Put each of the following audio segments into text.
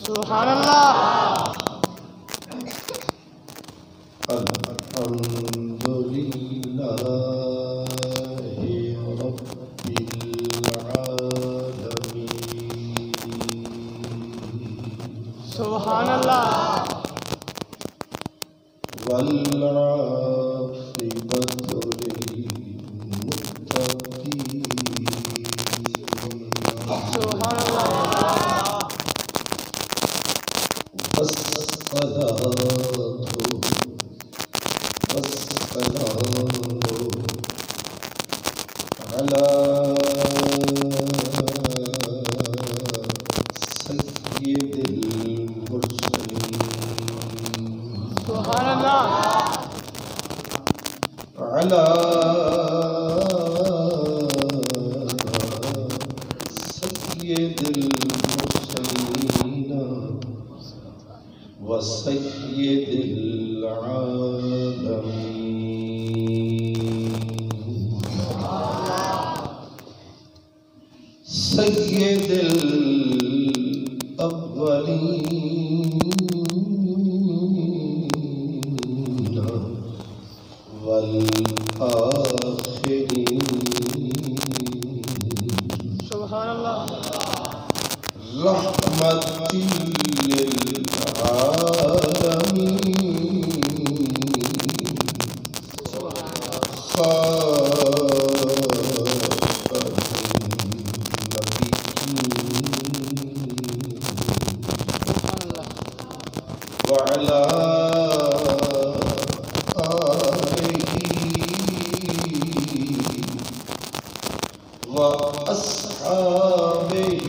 سبحان اللہ الحمد للہ رب العالمین سبحان اللہ والعاقبۃ للمتقین سبحان اللہ والصلاة والسلام على سيد المرسلين سبحان اللہ على سيد المرسلين وسيد العالمين سيد الأولين والآخرين سبحان اللہ رحمة للعالمين خاتم النبيين وعلى آله وأصحابه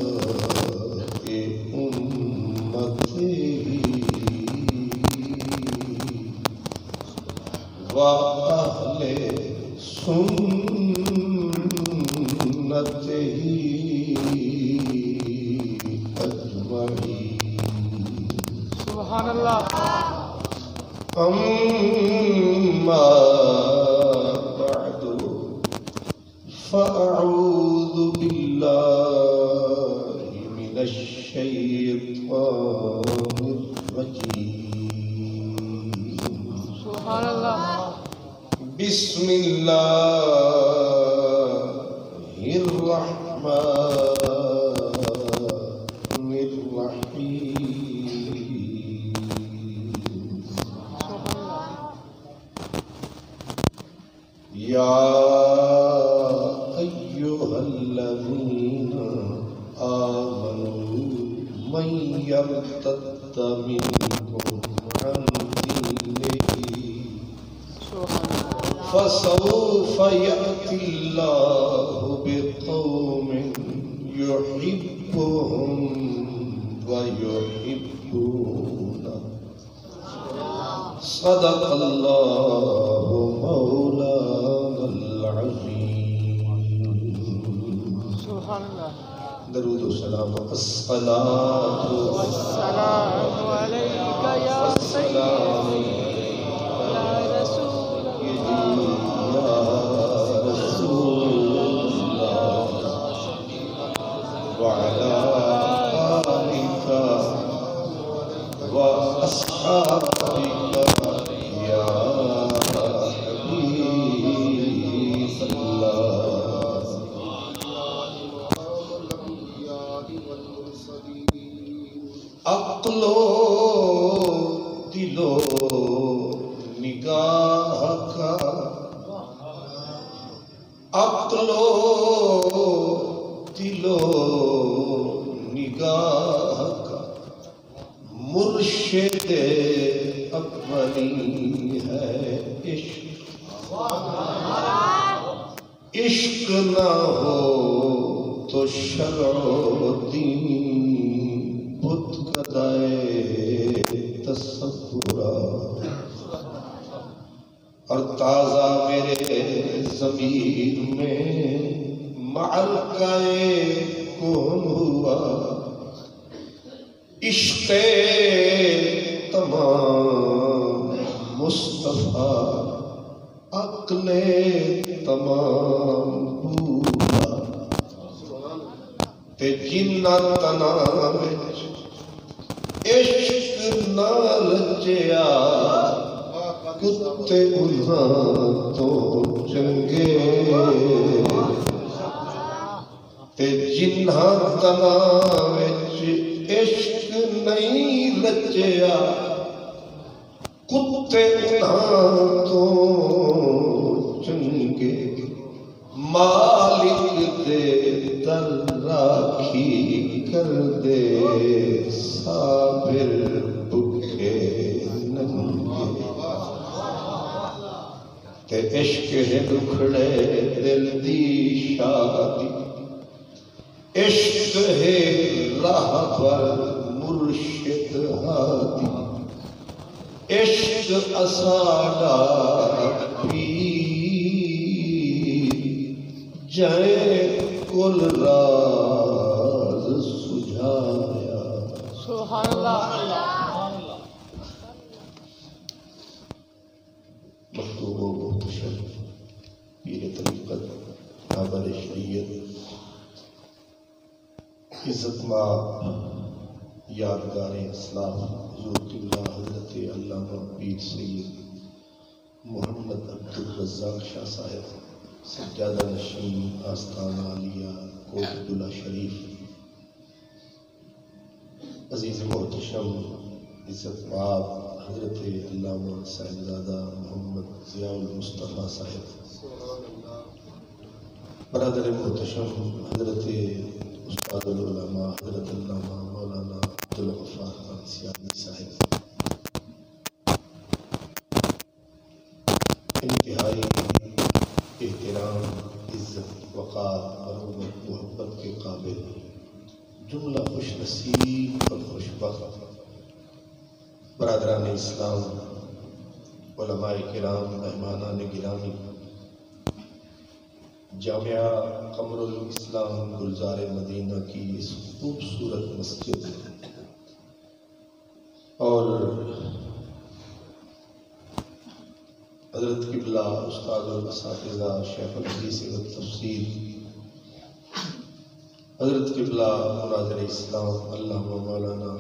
وأولياء أمته وأهل سنته أجمعين سبحان اللہ أما بعد فأعوذ بالله من الشيطان الرجيم سبحان اللہ بسم الله الرحمن الرحيم يا أيها الذين آمنوا من يرتد منكم عن دينه فسوف يأتي الله بقوم يحبهم ويحبونه صدق الله مولانا العظيم سبحان اللہ درود و سلام الصلاة والسلام علیک یا سیدی یا رسول يا رسول الله وعلى آلك وأصحابك يا حبيب الله عقل و دل و نگاہ کا عقل و دل و نگاہ کا مرشد اولی ہے عشق عشق نہ ہو تو شرع و دین بت کدائے تصورات اور تازہ میرے ضمیر میں معرکہ کون ہوا عشق تمام مصطفیٰ عقل تمام بولا تے جنہ تنا وچ عشق نہ رچیا کتے انہاں تو چنگے تے جنہ تنا وچ عشق نہیں رچیا کتے انہاں تو چنگے مالک دے در راکھی کر دے صابر بکھے ننگے تے عشق ہے دکھڑے دل دی شادی عشق ہے راہ پر مرشد ہادی عشق اساڑا پیر جائے کل راز سجھایا سبحان اللہ مخطوب و محتشم پیر طریقت کعبہ شریعت عزت ماں یادگار اسلام حضور قبلہ حضرت علامہ پیر سید محمد عبدالرزاق شاہ صاحب سجادہ نشین آستانہ عالیہ کوٹ عبداللہ شریف عزیز محتشم عزت مآب حضرت علامہ صاحبزادہ محمد ضیاء المصطفیٰ صاحب برادر محتشم حضرت استاد العلماء حضرت علامہ مولانا عبدالغفار خان سیانی صاحب انتہائی احترام عزت وقار حرمت محبت کے قابل جملہ خوش نصیب اور خوش بخت برادران اسلام علماء کرام مہمانان گرامی جامعہ قمر الاسلام گلزار مدینہ کی اس خوبصورت مسجد اور حضرت قبلہ استاد الاساتذہ شیخ الحدیث و تفسیر حضرت قبلہ مناظر اسلام علامہ مولانا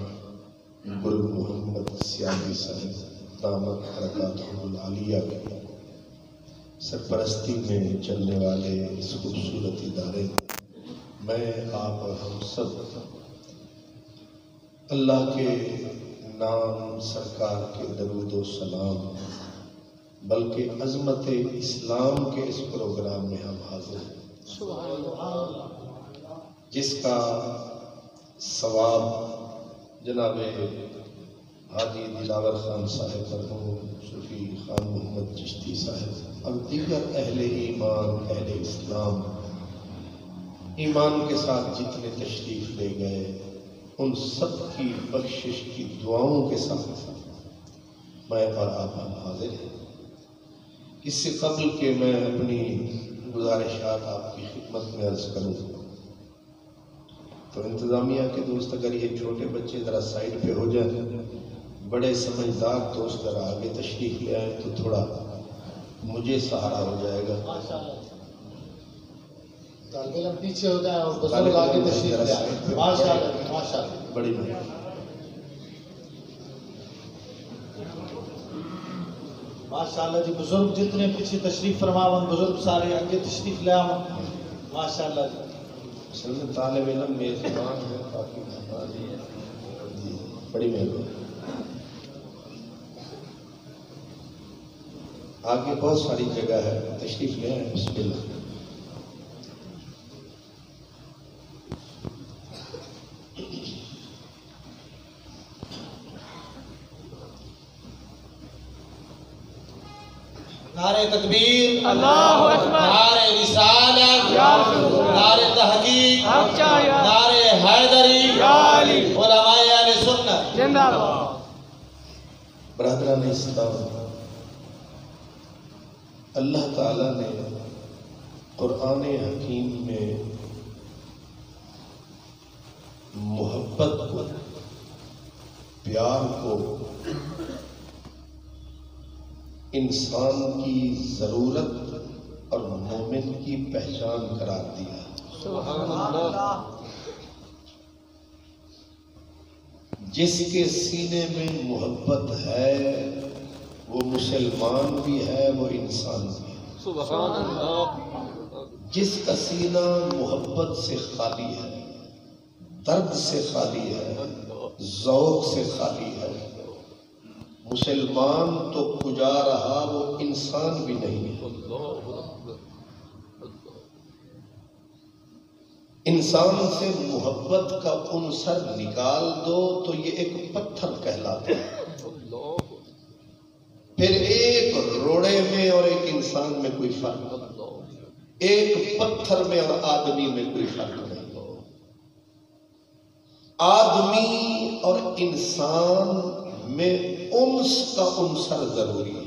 گل محمد سیانی صاحب دامت حرکاتہ العالیہ کے سرپرستی میں چلنے والے اس خوبصورت ادارے میں آپ اور ہم سب اللہ کے نام سرکار کے درود و سلام بلکہ عظمت اسلام کے اس پروگرام میں ہم حاضر ہیں جس کا ثواب جناب حاجی دلاور خان صاحب مرحوم صوفی خان محمد چشتی صاحب اور دیگر اہل ایمان اہل اسلام ایمان کے ساتھ جتنے تشریف لے گئے ان سب کی بخشش کی دعاؤں کے ساتھ میں اور آپ ہم حاضر ہیں۔ اس سے قبل کہ میں اپنی گزارشات آپ کی خدمت میں عرض کروں تو انتظامیہ کے دوست اگر یہ چھوٹے بچے ذرا سائڈ پہ ہو جائیں، بڑے سمجھدار دوست ذرا آگے تشریف لے آئیں تو تھوڑا مجھے سہارا ہو جائے گا۔ طالب علم پیچھے ہو جائیں اور بزرگ آگے تشریف لے آئیں۔ ماشاءاللہ ماشاءاللہ بڑی مہربانی۔ ماشاءاللہ جی بزرگ جتنے پیچھے تشریف فرماون بزرگ سارے آگے تشریف لے آؤں۔ ماشاءاللہ جی اصل میں طالب علم میزبان ہے باقی جی بڑی مہربانی۔ آگے بہت ساری جگہ ہے، تشریف لے آئیں، بسم اللہ۔ نعرہ تکبیر، اللہ اکبر، نعرہ رسالت، یا رسول اللہ، نعرہ تحقیق، حق چاہیے، نعرہ حیدری، یا علی، علماء اہل سنت۔ زندہ باد۔ برادران اسلام، اللہ تعالیٰ نے قرآن حکیم میں محبت کو، پیار کو انسان کی ضرورت اور مومن کی پہچان قرار دیا. سبحان اللہ. جس کے سینے میں محبت ہے وہ مسلمان بھی ہے، وہ انسان بھی ہے. سبحان اللہ. جس کا سینہ محبت سے خالی ہے، درد سے خالی ہے، ذوق سے خالی ہے، مسلمان تو کجا رہا، وہ انسان بھی نہیں ہے. انسان سے محبت کا عنصر نکال دو تو یہ ایک پتھر کہلاتا ہے. پھر ایک روڑے میں اور ایک انسان میں کوئی فرق نہیں، ایک پتھر میں اور آدمی میں کوئی فرق نہیں. آدمی اور انسان میں انس کا عنصر ضروری ہے.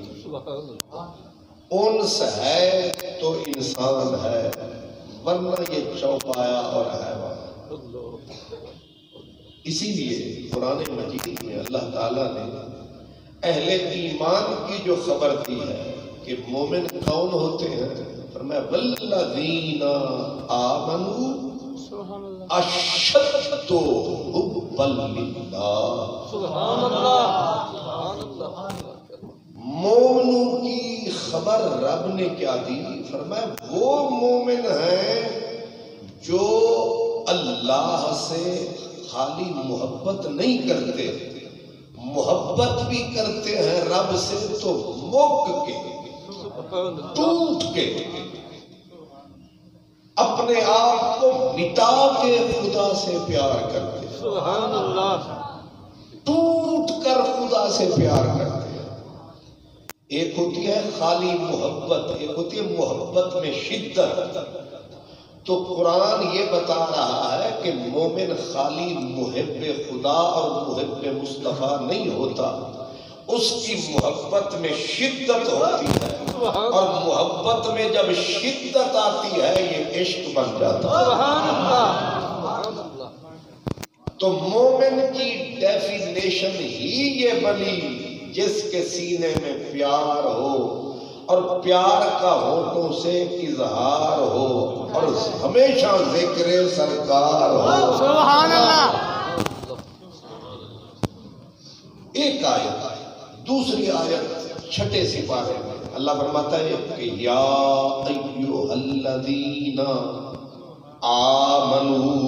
انس ہے تو انسان ہے، ورنہ یہ چوپایا اور حیوان. اسی لیے قرآن مجید میں اللہ تعالیٰ نے اہل ایمان کی جو خبر دی ہے کہ مومن کون ہوتے ہیں، فرمایا والذین آمنوا اشد حبا للہ. سبحان اللہ. سبحان اللہ. مومنوں کی خبر رب نے کیا دی؟ فرمایا وہ مومن ہیں جو اللہ سے خالی محبت نہیں کرتے، محبت بھی کرتے ہیں رب سے تو موک کے، ٹوٹ کے، اپنے آپ کو مٹا کے خدا سے پیار کرتے ہیں. سبحان اللہ. ٹوٹ کر خدا سے پیار کرتے ہیں. ایک ہوتی ہے خالی محبت، ایک ہوتی ہے محبت میں شدت. تو قرآن یہ بتا رہا ہے کہ مومن خالی محب خدا اور محب مصطفیٰ نہیں ہوتا، اس کی محبت میں شدت ہوتی ہے، اور محبت میں جب شدت آتی ہے یہ عشق بن جاتا ہے. سبحان اللہ. تو مومن کی ڈیفینیشن ہی یہ بنی جس کے سینے میں پیار ہو اور پیار کا ہونٹوں سے اظہار ہو اور ہمیشہ ذکر سرکار ہو. سبحان اللہ. ایک آیت. دوسری آیت چھٹے سپارے میں اللہ فرماتا ہے کہ یا ایھا الذین آمنوا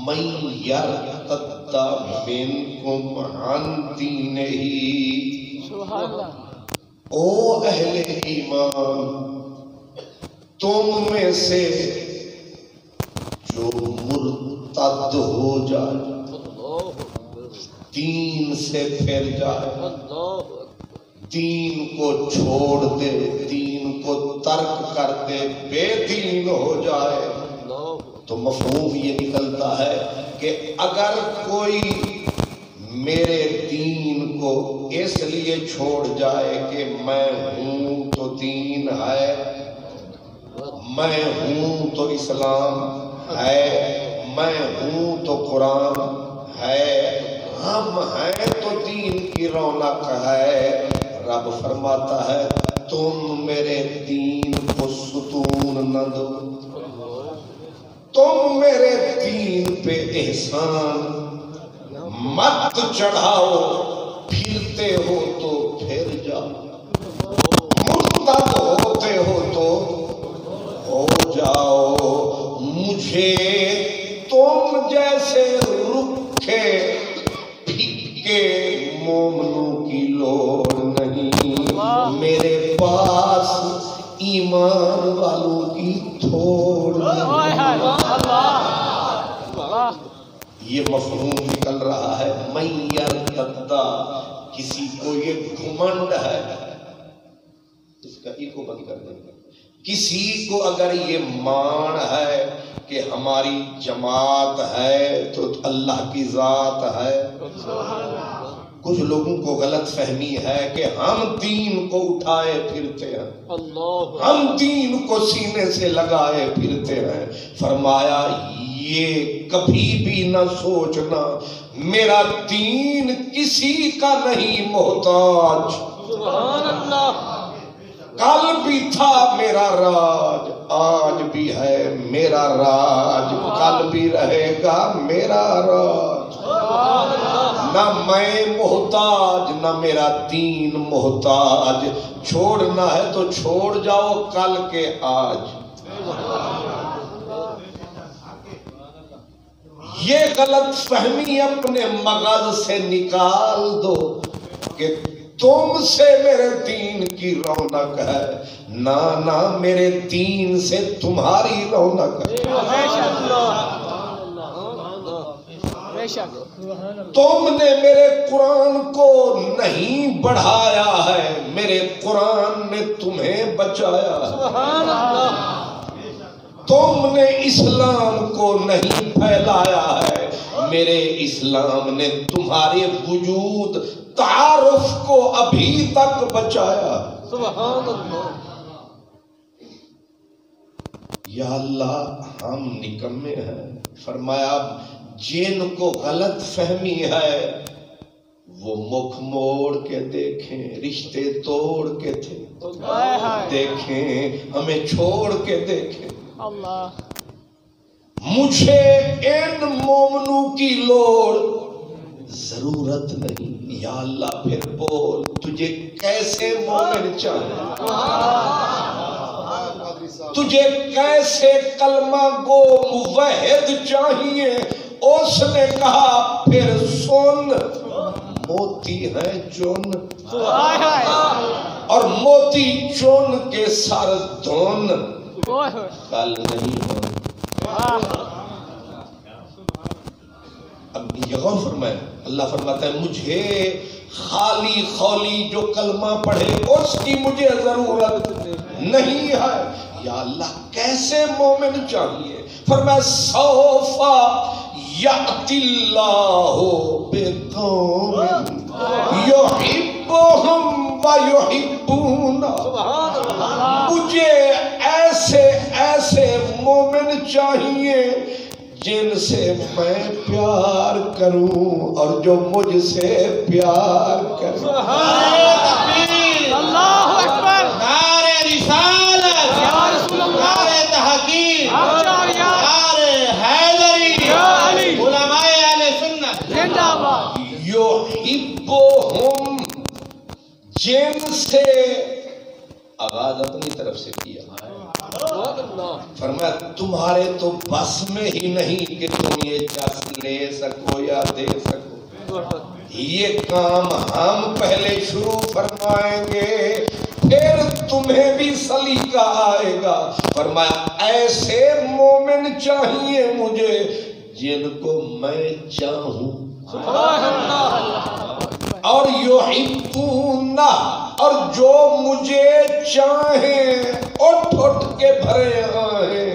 من یرتد منکم عن دینہ. سبحان اللہ. او اہل ایمان، تم میں سے جو مرتد ہو جائے، دین سے پھر جائے، دین کو چھوڑ دے، دین کو ترک کر دے، بے دین ہو جائے، تو مفہوم یہ نکلتا ہے کہ اگر کوئی میرے دین کو اس لیے چھوڑ جائے کہ میں ہوں تو دین ہے، میں ہوں تو اسلام ہے، میں ہوں تو قرآن ہے، ہم ہیں تو دین کی رونق ہے، رب فرماتا ہے تم میرے دین کو ستون نہ دو، تم میرے دین پہ احسان مت چڑھاؤ، پھرتے ہو تو پھر جاؤ، مرتد ہوتے ہو تو ہو جاؤ، مجھے تم جیسے رکھے پھکے مومنوں کی لوڑ نہیں، میرے پاس ایمان والوں کی تھوڑ نہیں۔ یہ مفہوم نکل رہا ہے من یرتد، کسی کو یہ گھمنڈ ہے، اس کا ایکو بند کر دیں، کسی کو اگر یہ مان ہے کہ ہماری جماعت ہے تو اللہ کی ذات ہے۔ کچھ لوگوں کو غلط فہمی ہے کہ ہم دین کو اٹھائے پھرتے ہیں، ہم دین کو سینے سے لگائے پھرتے ہیں۔ فرمایا یہ کبھی بھی نہ سوچنا، میرا دین کسی کا نہیں محتاج، سبحان اللہ. کل بھی تھا میرا راج، آج بھی ہے میرا راج، کل بھی رہے گا میرا راج. نہ میں محتاج نہ میرا دین محتاج، چھوڑنا ہے تو چھوڑ جاؤ کل کے آج. یہ غلط فہمی اپنے مغز سے نکال دو کہ تم سے میرے دین کی رونق ہے، نہ میرے دین سے تمہاری رونق ہے. تم نے میرے قرآن کو نہیں بڑھایا ہے، میرے قرآن نے تمہیں بچایا ہے. تم نے اسلام کو نہیں پھیلایا ہے، میرے اسلام نے تمہارے وجود تعارف کو ابھی تک بچایا. سبحان اللہ. یا اللہ ہم نکمے ہیں. فرمایا جن کو غلط فہمی ہے وہ مکھ موڑ کے دیکھیں، رشتے توڑ کے تھے دیکھیں، ہمیں چھوڑ کے دیکھیں. اللہ. مجھے ان مومنوں کی لوڑ ضرورت نہیں. یا اللہ پھر بول تجھے کیسے مومن چاہیے، تجھے کیسے کلمہ گو موحد چاہیے. اس نے کہا پھر سن، موتی ہے چن اور موتی چن کے سر دھن، کل نہیں ہونا. اب یہ غور فرمائے، اللہ فرماتا ہے مجھے خالی خولی جو کلمہ پڑھے اس کی مجھے ضرورت نہیں ہے. یا اللہ کیسے مومن چاہیے؟ فرمایا سوفا یأتی اللہ بقوم یحبہم ویحبون. مجھے ایسے مومن چاہیے جن سے میں پیار کروں اور جو مجھ سے پیار کرے. اللہ اکبر. نعرہ رسالت، نعرہ تحقیق، نعرہ حیدری، علماء اہل سنت زندہ باد. یحبہم جن سے آغاز اپنی طرف سے کیا. فرمایا تمہارے تو بس میں ہی نہیں کہ تم یہ جس لے سکو یا دے سکو. یہ کام ہم پہلے شروع فرمائیں گے پھر تمہیں بھی سلیقہ آئے گا. فرمایا ایسے مومن چاہیے مجھے جن کو میں چاہوں اور یحبون اور جو مجھے چاہیں اٹھ اٹھ کے بھرے آئیں.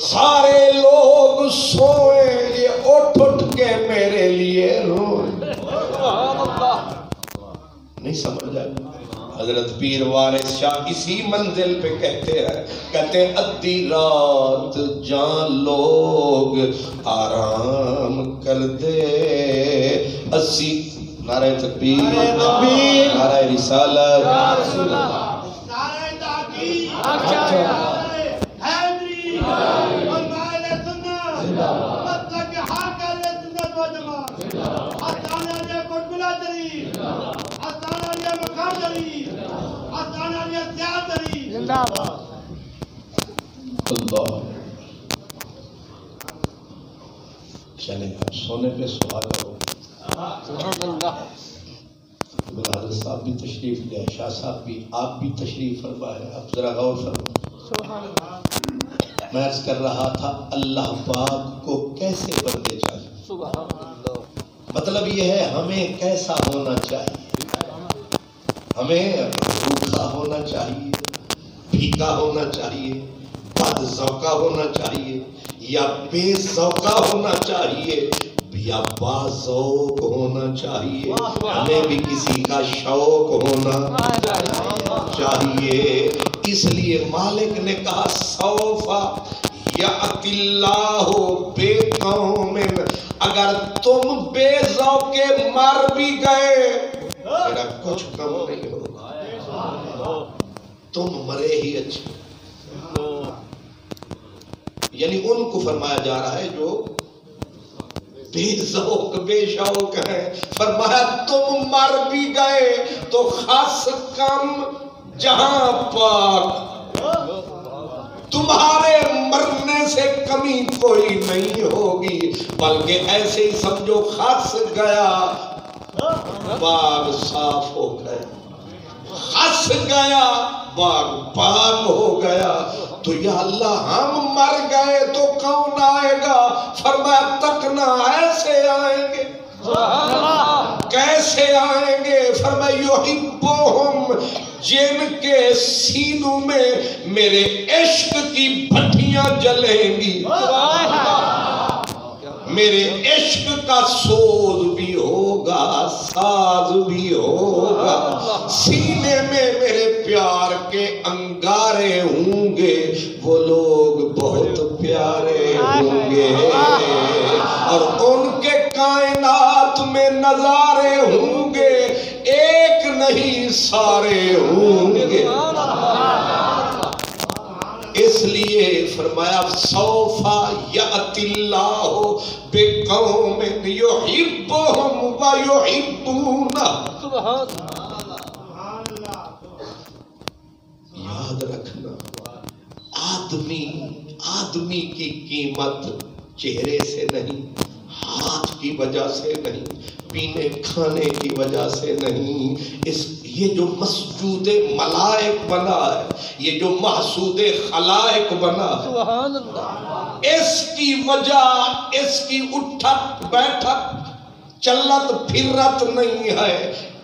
سارے لوگ سوئیں یہ اٹھ اٹھ کے میرے لیے روئیں. نہیں سمجھ آئے؟ حضرت پیر وارث شاہ اسی منزل پہ کہتے ہیں ادھی رات جان لوگ آرام کر دے اسی. نعرہ تکبیر، نعرہ رسالت، نعرہ تحقیق، حیدری، علماء اہل سنت، مسلک حق اہل سنت و جماعت، آستانہ علیہ قطباللہ شریف، آستانہ علیہ مقام شریف، آستانہ علیہ سیاح شریف. زندہ باد. اللہ. چلیں اب سونے پہ سوال کرو. سبحان اللہ. حضرت صاحب بھی تشریف لے، شاہ صاحب بھی، آپ بھی تشریف فرمائے. اب ذرا غور فرمائے. سبحان اللہ. میں عرض کر رہا تھا اللہ پاک کو کیسے بندے چاہیے. سبحان اللہ. مطلب یہ ہے ہمیں کیسا ہونا چاہیے. ہمیں بھوکا ہونا چاہیے، پھیکا ہونا چاہیے، بد ذوقہ ہونا چاہیے یا بے ذوقہ ہونا چاہیے یا باذوق ہونا چاہیے. ہمیں بھی کسی کا شوق ہونا چاہیے. اس لیے مالک نے کہا سوفا یأتی اللہ بقوم. اگر تم بے ذوقے مر بھی گئے میرا کچھ کم نہیں ہوگا، تم مرے ہی اچھے۔ یعنی ان کو فرمایا جا رہا ہے جو بے ذوق بے شوق ہیں، فرمایا تم مر بھی گئے تو خاص کم جہاں پاک، تمہارے مرنے سے کمی کوئی نہیں ہوگی، بلکہ ایسے ہی سمجھو خاص گیا باغ صاف ہو گئے، خاص گیا باغ پاک ہو گیا۔ تو یا اللہ ہم مر گئے تو کون آئے گا؟ فرمایا تکنا ایسے آئیں گے، کیسے آئیں گے؟ فرمایا یحبہم، جن کے سینوں میں میرے عشق کی بھٹیاں جلیں گی، میرے عشق کا سوز بھی ہوگا، ساز بھی ہوگا، سینے میں میرے پیار کے انگارے ہوں گے، وہ لوگ بہت پیارے ہوں گے، اور ان کے کائنات میں نظارے ہوں گے، ایک نہیں سارے ہوں گے۔ اس لیے فرمایا سوف یأتی اللہ بقوم یحبہم ویحبونہ۔ یاد رکھنا آدمی کی قیمت چہرے سے نہیں، ہاتھ کی وجہ سے نہیں، پینے کھانے کی وجہ سے نہیں، یہ جو مسجود ملائک بنا ہے، یہ جو محسود خلائق بنا ہے، اس کی وجہ اس کی اٹھک بیٹھک چلت پھرت نہیں ہے،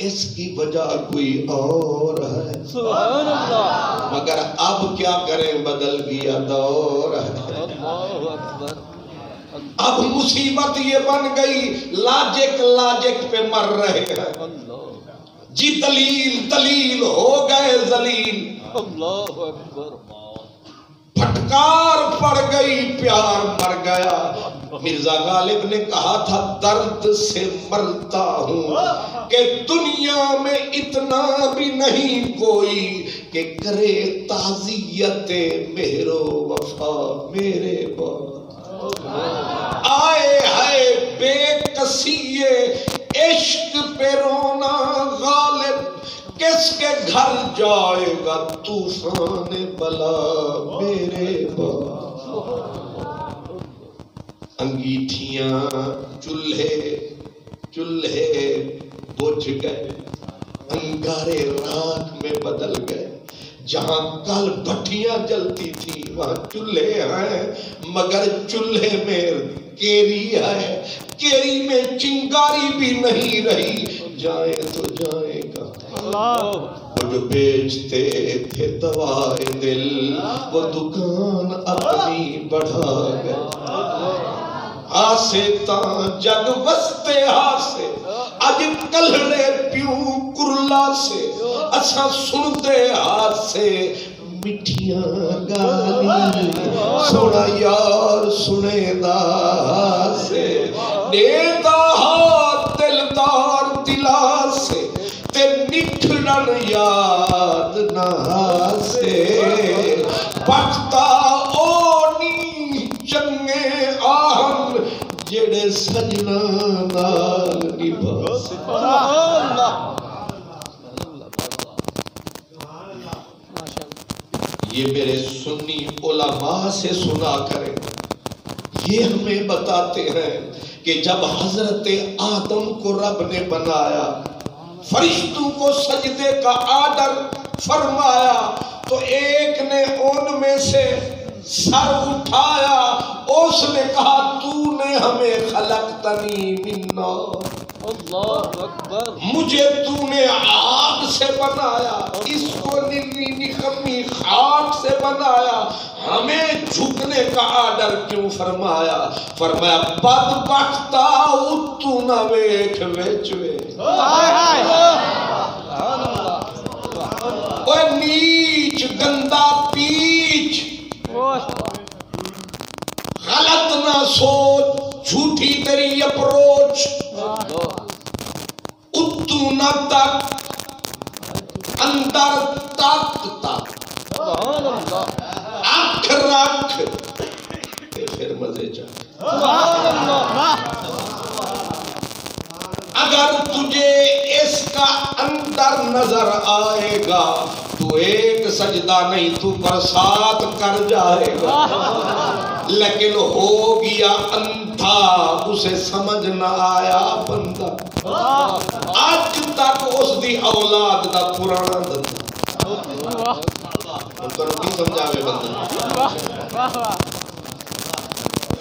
اس کی وجہ کوئی اور ہے، مگر اب کیا کریں بدل گیا دور ہے۔ اب مصیبت یہ بن گئی لاجک پہ مر رہے ہیں جی، دلیل ہو گئے ذلیل، پھٹکار پڑ گئی پیار مر گیا۔ مرزا غالب نے کہا تھا درد سے مرتا ہوں کہ دنیا میں اتنا بھی نہیں کوئی کہ کرے تعزیت مہر و وفا میرے بعد۔ آئے ہے بے کسی عشق پہ رونا غالب، کس کے گھر جائے گا طوفان بلا میرے بعد۔ انگیٹھیاں چولہے بجھ گئے، انگارے راکھ میں بدل گئے، جہاں کل بھٹیاں جلتی تھی وہاں چولہے ہیں، مگر چولہے میں کیری ہے، کیری میں چنگاری بھی نہیں رہی، جائے تو جائے گا۔ وہ جو بیچتے تھے دوائے دل، وہ دکان اپنی بڑھا گئے، آسے تاں جگ وستے آسے، اج کلڑے پیوں کرلا سے، اساں سنتے آسے مٹھیاں گالی، سونا یار سنے دا سے، نیتا ہاتھ دلدار دلا سے، تے نٹھڑن یاد نہ سے، بختا اونی چنگے آہن جڑے سجنا نال نبھا سے۔ یہ میرے سنی علماء سے سنا کریں، یہ ہمیں بتاتے ہیں کہ جب حضرت آدم کو رب نے بنایا، فرشتوں کو سجدے کا آرڈر فرمایا، تو ایک نے ان میں سے سر اٹھایا، اس نے کہا تو نے ہمیں خلقتنی من نار، اللہ اکبر، مجھے تو نے آگ سے بنایا، اس کو نکمی خاک سے بنایا، ہمیں جھکنے کا آرڈر کیوں فرمایا؟ فرمایا بدبختا اتو نہ ویکھ وچ وے، اوے نیچ گندا پیچ، غلط نہ سوچ، جھوٹی تیری اپروچ، اتو نہ تک اندر تک تک اکھ رکھ تے پھر مزے چاہ اگر تجھے اس کا اندر نظر آئے گا تو ایک سجدہ نہیں تو برسات کر جائے گا لیکن ہو گیا اندھا اسے سمجھ نہ آیا بندہ آج تک اس دی اولاد دا پرانا دندہ تو نہیں سمجھاوے بندہ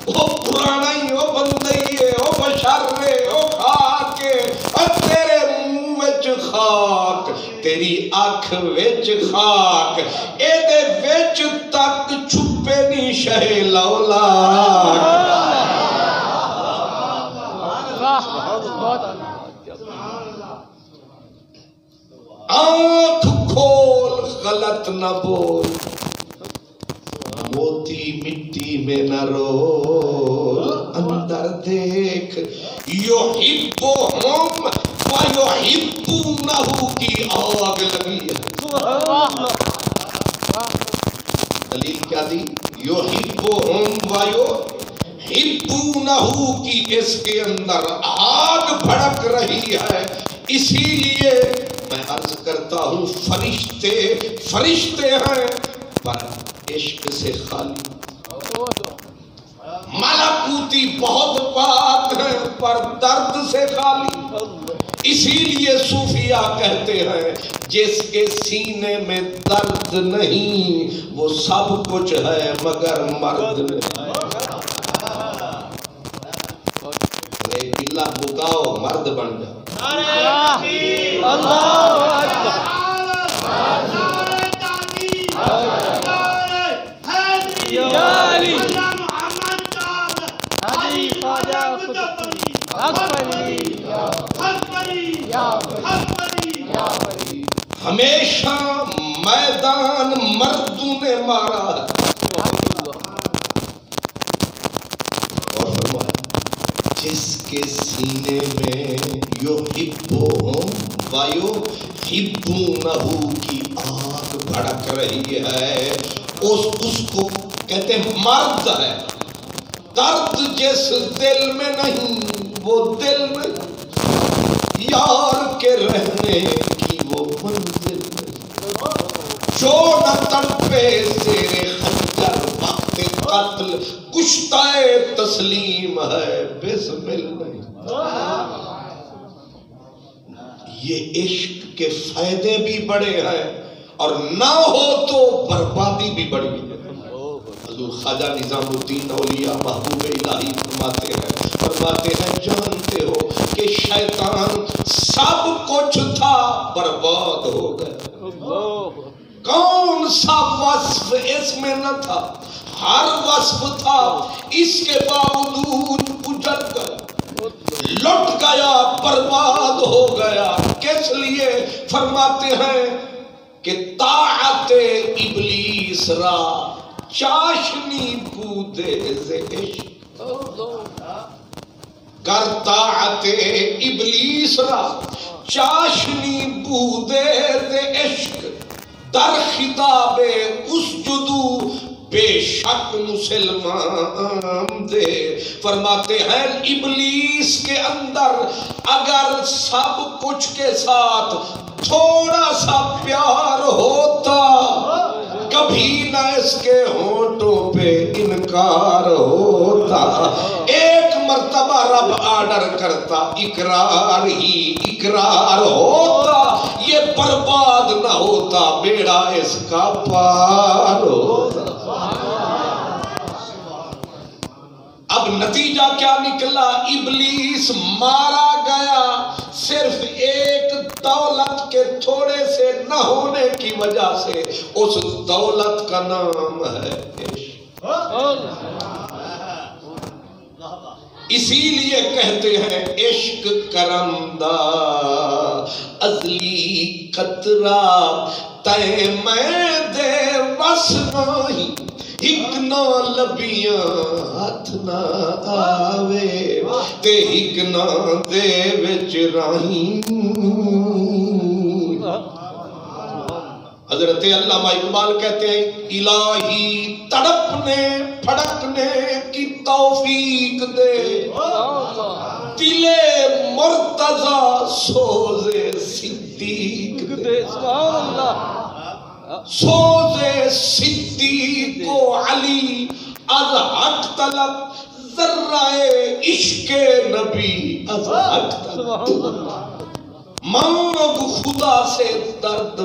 وہ پرانا ہی وہ بندہ ہی ہے وہ بشر ہے وہ خاک ہے اور تیرے منہ وچ خاک تیری آنکھ وچ خاک اے دے وچ تک چھپے نہیں شہ لولاک آنکھ کھول غلط نہ بول موتی مٹی میں نہ رول اندر دیکھ یحبہم ویحبونہ کی آگ لگی ہے دلیل کیا دی یحبہم ویحبونہ کی اس کے اندر آگ بھڑک رہی ہے اسی لیے میں عرض کرتا ہوں فرشتے ہیں پر عشق سے خالی ملکوتی بہت پاک ہیں پر درد سے خالی اسی لیے صوفیہ کہتے ہیں جس کے سینے میں درد نہیں وہ سب کچھ ہے مگر مرد نہیں اللہ بکاؤ مرد بن جاؤ ہمیشہ میدان مردوں نے مارا اور فرمایا جس کے سینے میں یحبہم ویحبونہ کی آگ بھڑک رہی ہے اس کو کہتے ہیں مرد ہے درد جس دل میں نہیں وہ دل میں یار کے رہنے کی وہ منزل نہیں جو نہ تڑپے زیر خنجر وقت قتل کشتہ تسلیم ہے بسمل نہیں یہ عشق کے فائدے بھی بڑے ہیں اور نہ ہو تو بربادی بھی بڑی ہے حضور خواجہ نظام الدین اولیاء محبوب الہی فرماتے ہیں جانتے ہو کہ شیطان سب کچھ تھا برباد ہو گیا کون سا وصف اس میں نہ تھا ہر وصف تھا اس کے باوجود اجڑ گیا لٹ گیا برباد ہو گیا کس لیے فرماتے ہیں کہ طاعت ابلیس را چاشنی بودے ز عشق کر طاعت ابلیس را چاشنی بودے ز عشق در خطاب اسجدو بے شک مسلمان دے فرماتے ہیں ابلیس کے اندر اگر سب کچھ کے ساتھ تھوڑا سا پیار ہوتا کبھی نہ اس کے ہونٹوں پہ انکار ہوتا ایک مرتبہ رب آرڈر کرتا اقرار ہی اقرار ہوتا یہ برباد نہ ہوتا بیڑا اس کا پار ہوتا اب نتیجہ کیا نکلا ابلیس مارا گیا صرف ایک دولت کے تھوڑے سے نہ ہونے کی وجہ سے اس دولت کا نام ہے عشق اسی لیے کہتے ہیں عشق کرم دا ازلی قطرہ تے میں دے بس نہیں ایک نہ لبیاں ہاتھ نہ آوے تے ایک نہ دے وچ راہیں حضرت علامہ اقبال کہتے ہیں الہی تڑپنے پھڑکنے کی توفیق دے، دل مرتضی سوزے صدیق دے، سوزے صدیق کو علی از حق طلب، ذرہ عشق نبی از حق طلب، مانگ خدا سے درد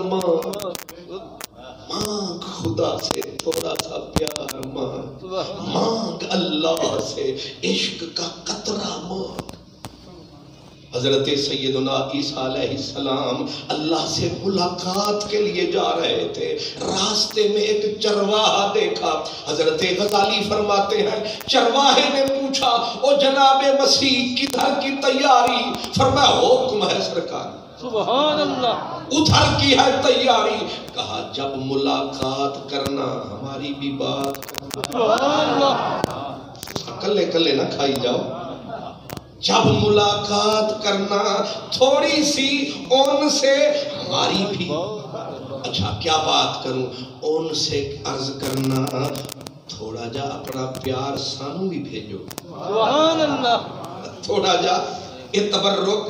مانگ خدا سے تھوڑا سا پیار مانگ اللہ سے عشق کا قطرہ مانگ۔ حضرت سیدنا عیسیٰ علیہ السلام اللہ سے ملاقات کے لیے جا رہے تھے، راستے میں ایک چرواہا دیکھا۔ حضرت غزالی فرماتے ہیں چرواہے نے پوچھا او جناب مسیح کدھر کی تیاری؟ فرمایا حکم ہے سرکار، سبحان اللہ، ادھر کی ہے تیاری۔ کہا جب ملاقات کرنا ہماری بھی بات کرنا، سبحان اللہ، کلے کلے نہ کھائی جاؤ، جب ملاقات کرنا تھوڑی سی ان سے ہماری بھی۔ اچھا کیا بات کروں؟ ان سے عرض کرنا تھوڑا جا اپنا پیار سانو بھی بھیجو، سبحان اللہ، تھوڑا جا یہ تبرک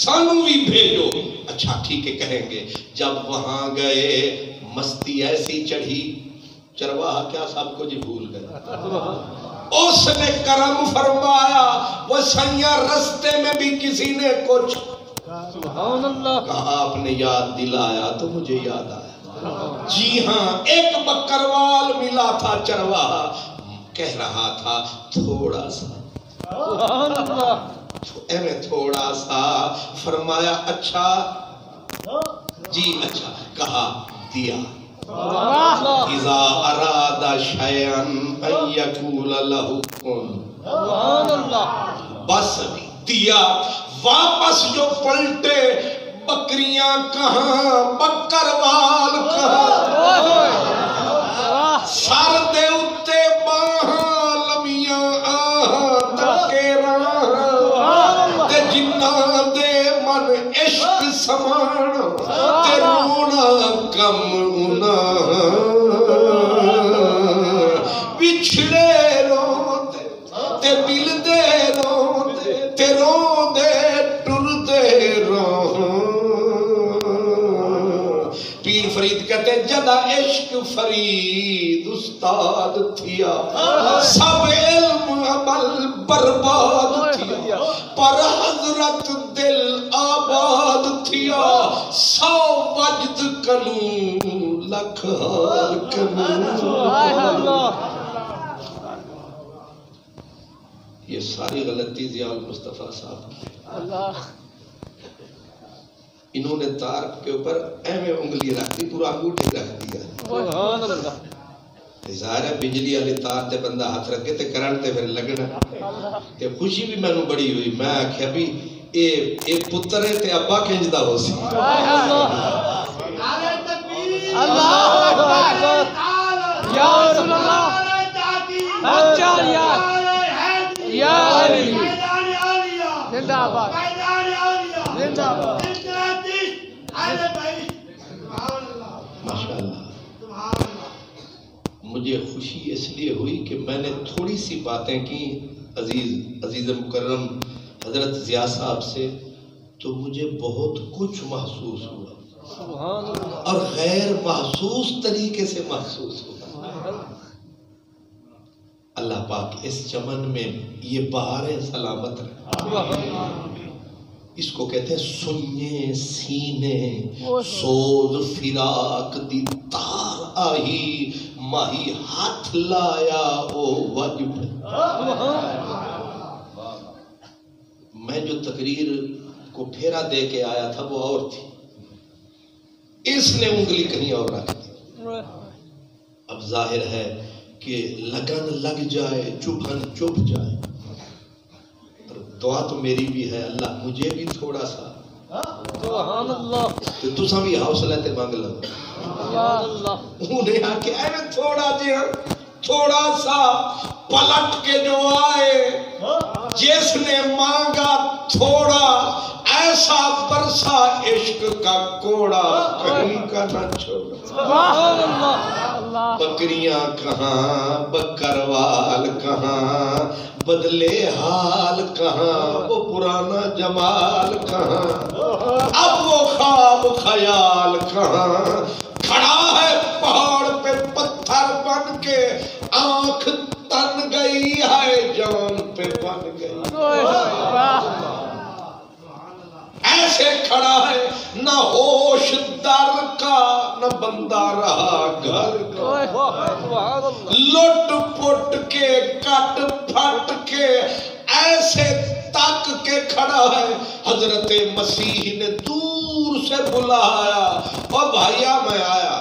سانو بھی بھیجو۔ اچھا ٹھیک ہے کہیں گے۔ جب وہاں گئے مستی ایسی چڑھی، چرواہا کیا سب کچھ بھول گئے۔ اس نے کرم فرمایا وہ سیاں رستے میں بھی کسی نے کچھ سبحان اللہ کہا، آپ نے یاد دلایا تو مجھے یاد آیا۔ جی ہاں ایک بکروال ملا تھا، چرواہا کہہ رہا تھا تھوڑا سا، سبحان اللہ، تھوڑا سا۔ فرمایا اچھا جی اچھا، کہا دیا۔ اذا اراد شیئا ان یقول له کن، سبحان اللہ، بس دیا۔ واپس جو پلٹے بکریاں کہاں، بکروال کہاں، سر دے اتے باہاں لمیاں آہاں تکے راہاں، تے جنہ دے من عشق سمان تے رونا کم انا، بچھڑے روندے تے ملدے روندے تے روندے ٹردے روہاں۔ پیر فرید کہتے ہیں جدا عشق فرید استاد تھیا، سب علم عمل برباد تھیا، پر حضرت دل آباد تھیا، 100 وجد کنوں لکھ حال کنوں۔ یہ ساری غلطی ضیاء المصطفیٰ صاحب کی، انہوں نے تار کے اوپر ایویں انگلی رکھ دی، پورا انگوٹھی رکھ دیا۔ سبحان اللہ، ظاہر ہے بجلی والی تار تے بندہ ہاتھ رکھے تے کرنٹ تے پھر لگنا۔ تے خوشی بھی مینوں بڑی ہوئی، میں آکھیا بھی اے پتر ہے تے ابا کنجدا ہو سی۔ اللہ اکبر، یا رسول اللہ، اچھا یا علی، زندہ آباد، زندہ آباد، ماشاءاللہ۔ مجھے خوشی اس لیے ہوئی کہ میں نے تھوڑی سی باتیں کی عزیز مکرم حضرت ضیاء صاحب سے، تو مجھے بہت کچھ محسوس ہوا، سبحان اللہ، اور غیر محسوس طریقے سے محسوس ہوا۔ اللہ پاک اس چمن میں یہ بہاریں سلامت رہے۔ اس کو کہتے ہیں سنئے سینے سوز فراق دی تار آہی، ماہی ہاتھ لایا او وجب۔ میں جو تقریر کو پھیرا دے کے آیا تھا وہ اور تھی، اس نے انگلی کہیں اور رکھ دی۔ اب ظاہر ہے کہ لگن لگ جائے، چبھن چبھ جائے، دعا تو میری بھی ہے اللہ مجھے بھی تھوڑا سا، سبحان اللہ، تو تساں بھی حوصلہ تے مانگ لو۔ یا اللہ، انہیں آ کے اے تھوڑا جہاں تھوڑا سا پلٹ کے جو آئے جس نے مانگا تھوڑا ایسا برسا عشق کا کوڑا کہیں کا نہ چھوڑا بکریاں کہاں بکروال کہاں بدلے حال کہاں وہ پرانا جمال کہاں اب وہ خواب خیال کہاں کھڑا ہے پہاڑ پہ پتھر بن کے آنکھ تن گئی ہے جان پہ بن گئی ایسے کھڑا ہے نہ ہوش در کا نہ بندہ رہا گھر کا لٹ پٹ کے کٹ پھٹ کے ایسے تک کے کھڑا ہے حضرت مسیح نے دور سے بلایا اور بھائیا میں آیا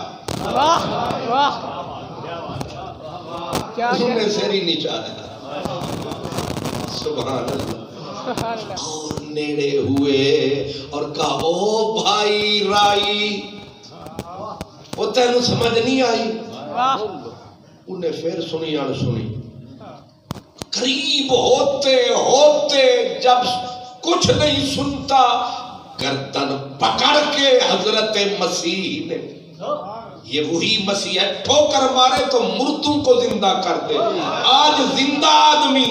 انہوں نے سری نہیں چاہا سبحان اللہ اور نیڑے ہوئے اور کہا او بھائی رائی وہ تینوں سمجھ نہیں آئی انہیں پھر سنی اور سنی قریب ہوتے ہوتے جب کچھ نہیں سنتا گردن پکڑ کے حضرت مسیح نے یہ وہی مسیح ہے ٹھوکر مارے تو مردوں کو زندہ کر دے آج زندہ آدمی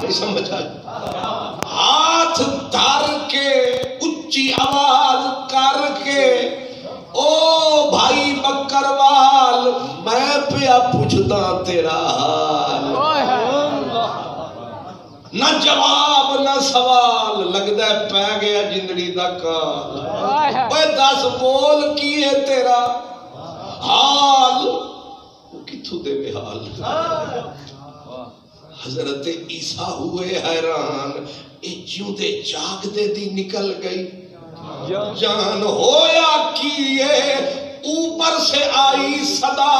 نہیں سمجھا ہاتھ دھر کے اچھی آواز کر کے او بھائی بکروال میں پیا پوچھتا تیرا حال نہ جواب نہ سوال لگتا ہے پہ گیا جندڑی دا کال اوے دس بول کی ہے تیرا حال وہ کتھوں دے بے حال حضرت عیسیٰ ہوئے حیران اے جیوں دے جاگ دے دی نکل گئی جان ہویا کیے اوپر سے آئی صدا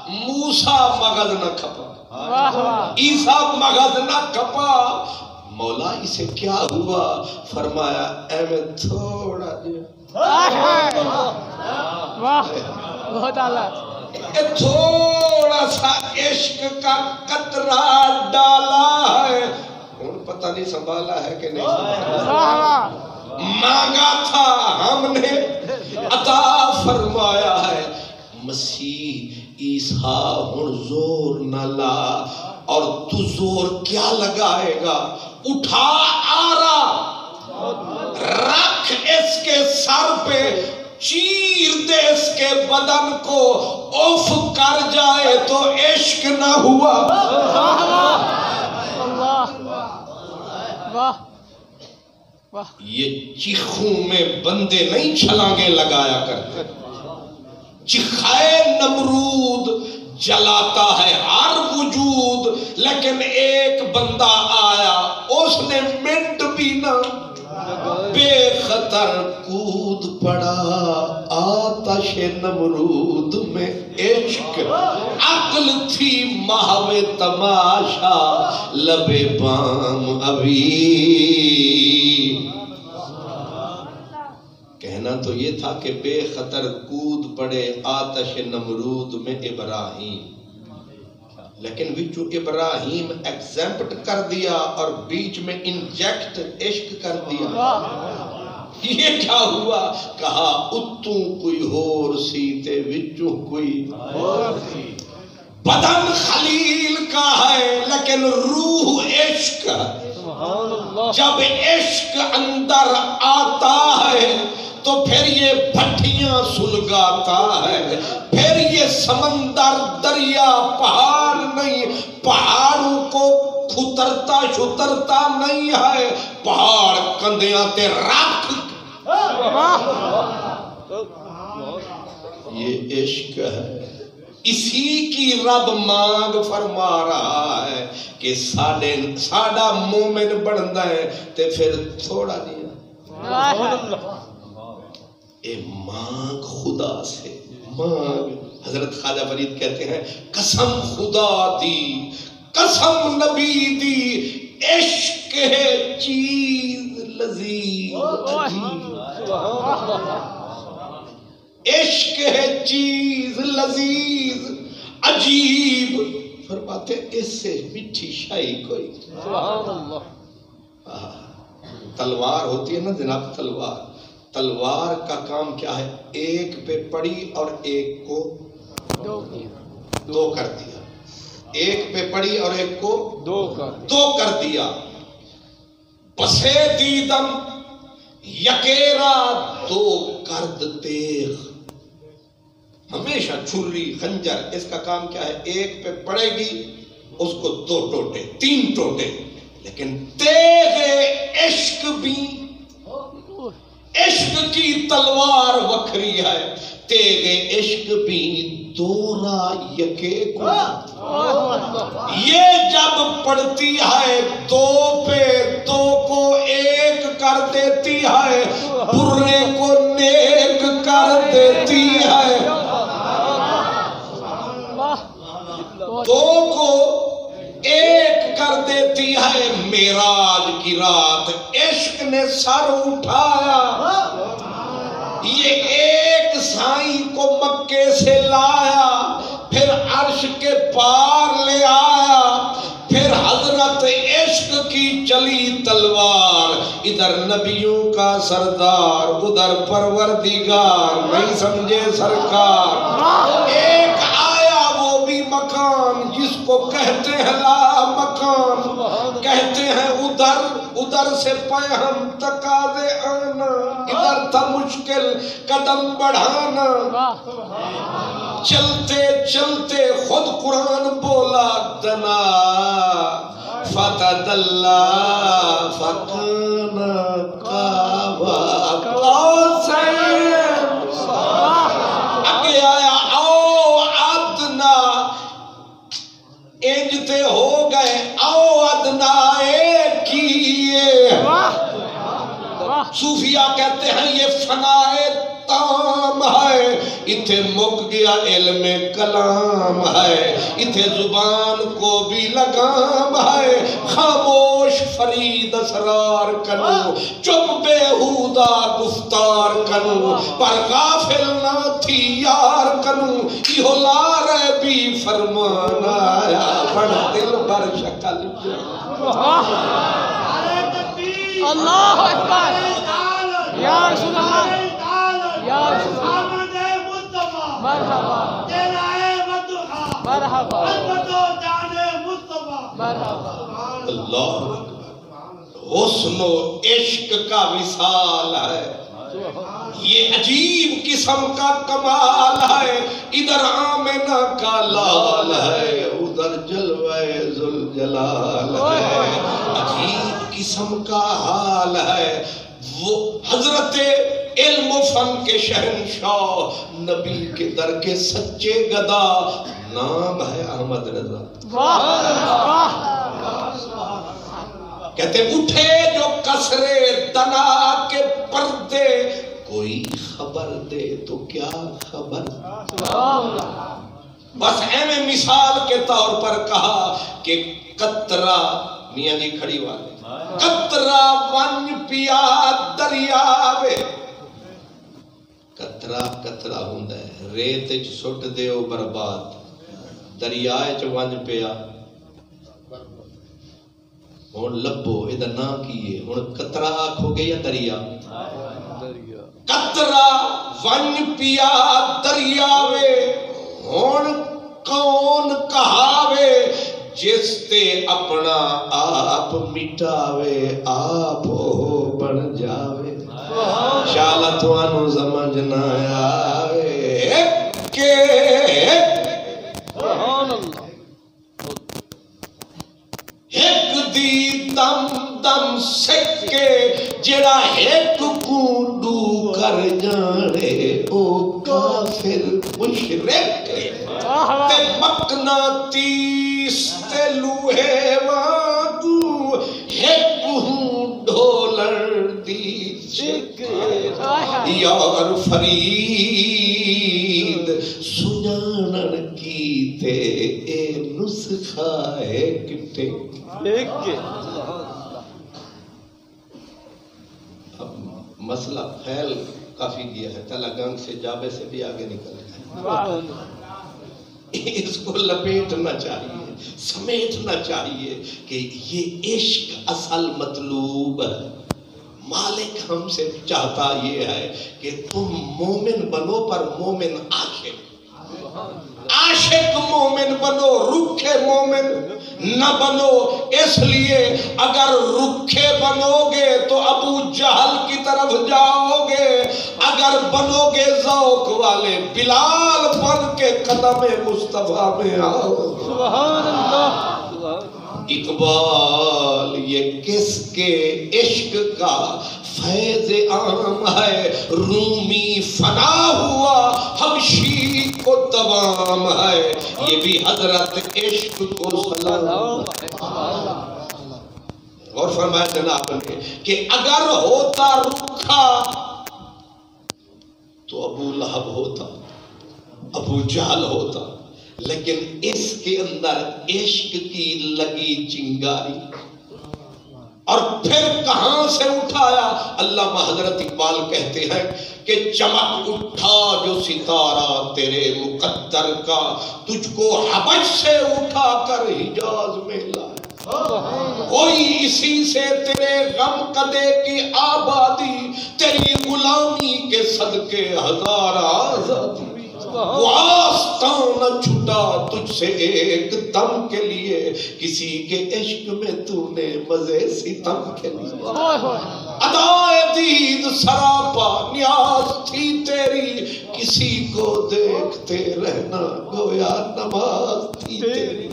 موسیٰ مغز نہ کھپا عیسیٰ مغز نہ کھپا مولا اسے کیا ہوا فرمایا اے میں تھوڑا بہت اعلیٰ تھوڑا سا عشق کا قطرہ ڈالا ہے ان پتہ نہیں سنبھالا ہے کہ نہیں مانگا تھا ہم نے عطا فرمایا ہے مسیح عیسیٰ ہن زور نہ لا اور تو زور کیا لگائے گا اٹھا آرا رکھ اس کے سر پہ چیر دے اس کے بدن کو اوف کر جائے تو عشق نہ ہوا یہ چیخوں میں بندے نہیں چھلانگیں لگایا کرتے چیخائے نمرود جلاتا ہے ہر وجود لیکن ایک بندہ آیا اس نے منٹ بھی نہ بے خطر کود پڑا آتش نمرود میں عشق عقل تھی محو تماشا لبے بام ابھی کہنا تو یہ تھا کہ بے خطر کود پڑے آتش نمرود میں ابراہیم لیکن وچو ابراہیم ایگزیمپٹ کر دیا اور بیچ میں انجیکٹ عشق کر دیا یہ کیا ہوا کہا اتوں کوئی ہور سی تے وچو کوئی بدن خلیل کا ہے لیکن روح عشق جب عشق اندر آتا ہے تو پھر یہ بھٹیاں سلگاتا ہے پھر یہ سمندر دریا پہاڑ نہیں پہاڑوں کو کھترتا شترتا نہیں ہے پہاڑ کندیاں تے رکھ یہ عشق ہے اسی کی رب مانگ فرما رہا ہے کہ ساڑا مومن بڑھنا ہے تے پھر تھوڑا دیا اے مانگ خدا سے مانگ حضرت خواجہ فرید کہتے ہیں قسم خدا دی قسم نبی دی عشق ہے چیز لذیذ عشق ہے چیز لذیذ عجیب فرماتے اس سے میٹھی شائی کوئی سبحان اللہ. تلوار ہوتی ہے نا جناب، تلوار کا کام کیا ہے؟ ایک پہ پڑی اور ایک کو دو کر دیا. ایک پہ پڑی اور ایک کو دو کر دیا. پسے دیدم یکیرا دو کرد تیغ. ہمیشہ چھری خنجر اس کا کام کیا ہے؟ ایک پہ پڑے گی اس کو دو ٹوٹے، تین ٹوٹے. لیکن تیغ عشق بھی، عشق کی تلوار وکھری ہے. تیغ عشق بھی دورا یکے کو. یہ جب پڑتی ہے دو پہ دو کو ایک کر دیتی ہے، برے کو نیک کر دیتی ہے. دو کو ایک کر دیتی ہے. معراج کی رات عشق نے سر اٹھایا. یہ ایک سائیں کو مکے سے لایا، پھر عرش کے پار لے آیا. پھر حضرت عشق کی چلی تلوار. ادھر نبیوں کا سردار، ادھر پروردگار. نہیں سمجھے سرکار؟ ایک آیا وہ بھی مکان جس کو کہتے ہیں لا مکان. کہتے ہیں ادھر سے پیغام تقاضے آنا، ادھر تھا مشکل قدم بڑھانا. چلتے چلتے خود قرآن بولا دنا فتد اللہ فکن کعبہ قوسین. اگے آیا او ادنا، انجتے ہو گئے او ادنا کیے. صوفیہ کہتے ہیں یہ فنائے تام ہے. اتھے مک گیا علم کلام ہے، اتھے زبان کو بھی لگام ہے. خاموش فرید اسرار کنو، چپ بےہودہ گفتار کنو، پر غافل نہ تھی یار کنو. یہ لارے بھی فرمان آیا، بڑھ دل بر شکل. اللہ اکبر. یا رسول اللہ، یا رسول اللہ. مرحبا مرحبا مرحبا. اللہ حسن و عشق کا وصال ہے، یہ عجیب قسم کا کمال ہے. ادھر آمنہ کا لال ہے، ادھر جلوہ ذوالجلال ہے. عجیب قسم کا حال ہے. وہ حضرت علم و فن کے شہنشاہ، نبی کے در کے سچے گدا، نام ہے احمد رضا. کہتے اٹھے جو کسرے دنا کے پردے، کوئی خبر دے تو کیا خبر. بس میں مثال کے طور پر کہا کہ قطرہ، میاں جی کھڑی والے، قطرہ ون پیا دریاوے. قطرہ ہوندا ہے ریت وچ سٹ دیو برباد، دریائے چ ون پیا ہن لبو. ادھر نا کیے ہن قطرہ آکھو گے یا دریا؟ قطرہ ون پیا دریاوے. ہن کون کہاوے جس تے اپنا آپ مٹاوے، آپ ہو بن جاوے. شالا توانو سمجھ نہ آوے کہ ایک دی دم دم سکے جڑا ایک کوڈو کر جانے او کافر مشرک. تے مقناطیس تے لوہے وانگو ایک ڈھولر دی چک. یار فرید سنانن کی تے اے نسخہ ایک ٹک. اب مسئلہ پھیل کافی گیا ہے، تلگنگ سے جابے سے بھی آگے نکل گئے. اس کو لپیٹنا چاہیے. سمیٹنا چاہیے کہ یہ عشق اصل مطلوب ہے. مالک ہم سے چاہتا یہ ہے کہ تم مومن بنو پر مومن عاشق. عاشق مومن بنو، رکھے مومن نہ بنو. اس لیے اگر رکھے بنو گے تو ابو جہل کی طرف جاؤ گے، اگر بنو گے ذوق والے بلال بن کے قدم مصطفیٰ میں آؤ. سبحان اللہ. اقبال یہ کس کے عشق کا فیض عام ہے، رومی فنا ہوا حبشی کو دوام ہے. یہ بھی حضرت عشق کو سلام. اور فرمایا جناب نے کہ اگر ہوتا رکھا تو ابو لہب ہوتا، ابو جہل ہوتا، لیکن اس کے اندر عشق کی لگی چنگاری. اور پھر کہاں سے اٹھایا؟ علامہ حضرت اقبال کہتے ہیں کہ چمک اٹھا جو ستارہ تیرے مقدر کا، تجھ کو حبش سے اٹھا کر حجاز میں لائے. کوئی اسی سے تیرے غم قدے کی آبادی، تیری غلامی کے صدقے ہزار آزادی. وہ آستان نہ چھٹا تجھ سے ایک دم کے لیے، کسی کے عشق میں تو نے مزے ستم کے لیے. ادائے دید سراپا نیاز تھی تیری، کسی کو دیکھتے رہنا گویا نماز تھی تیری.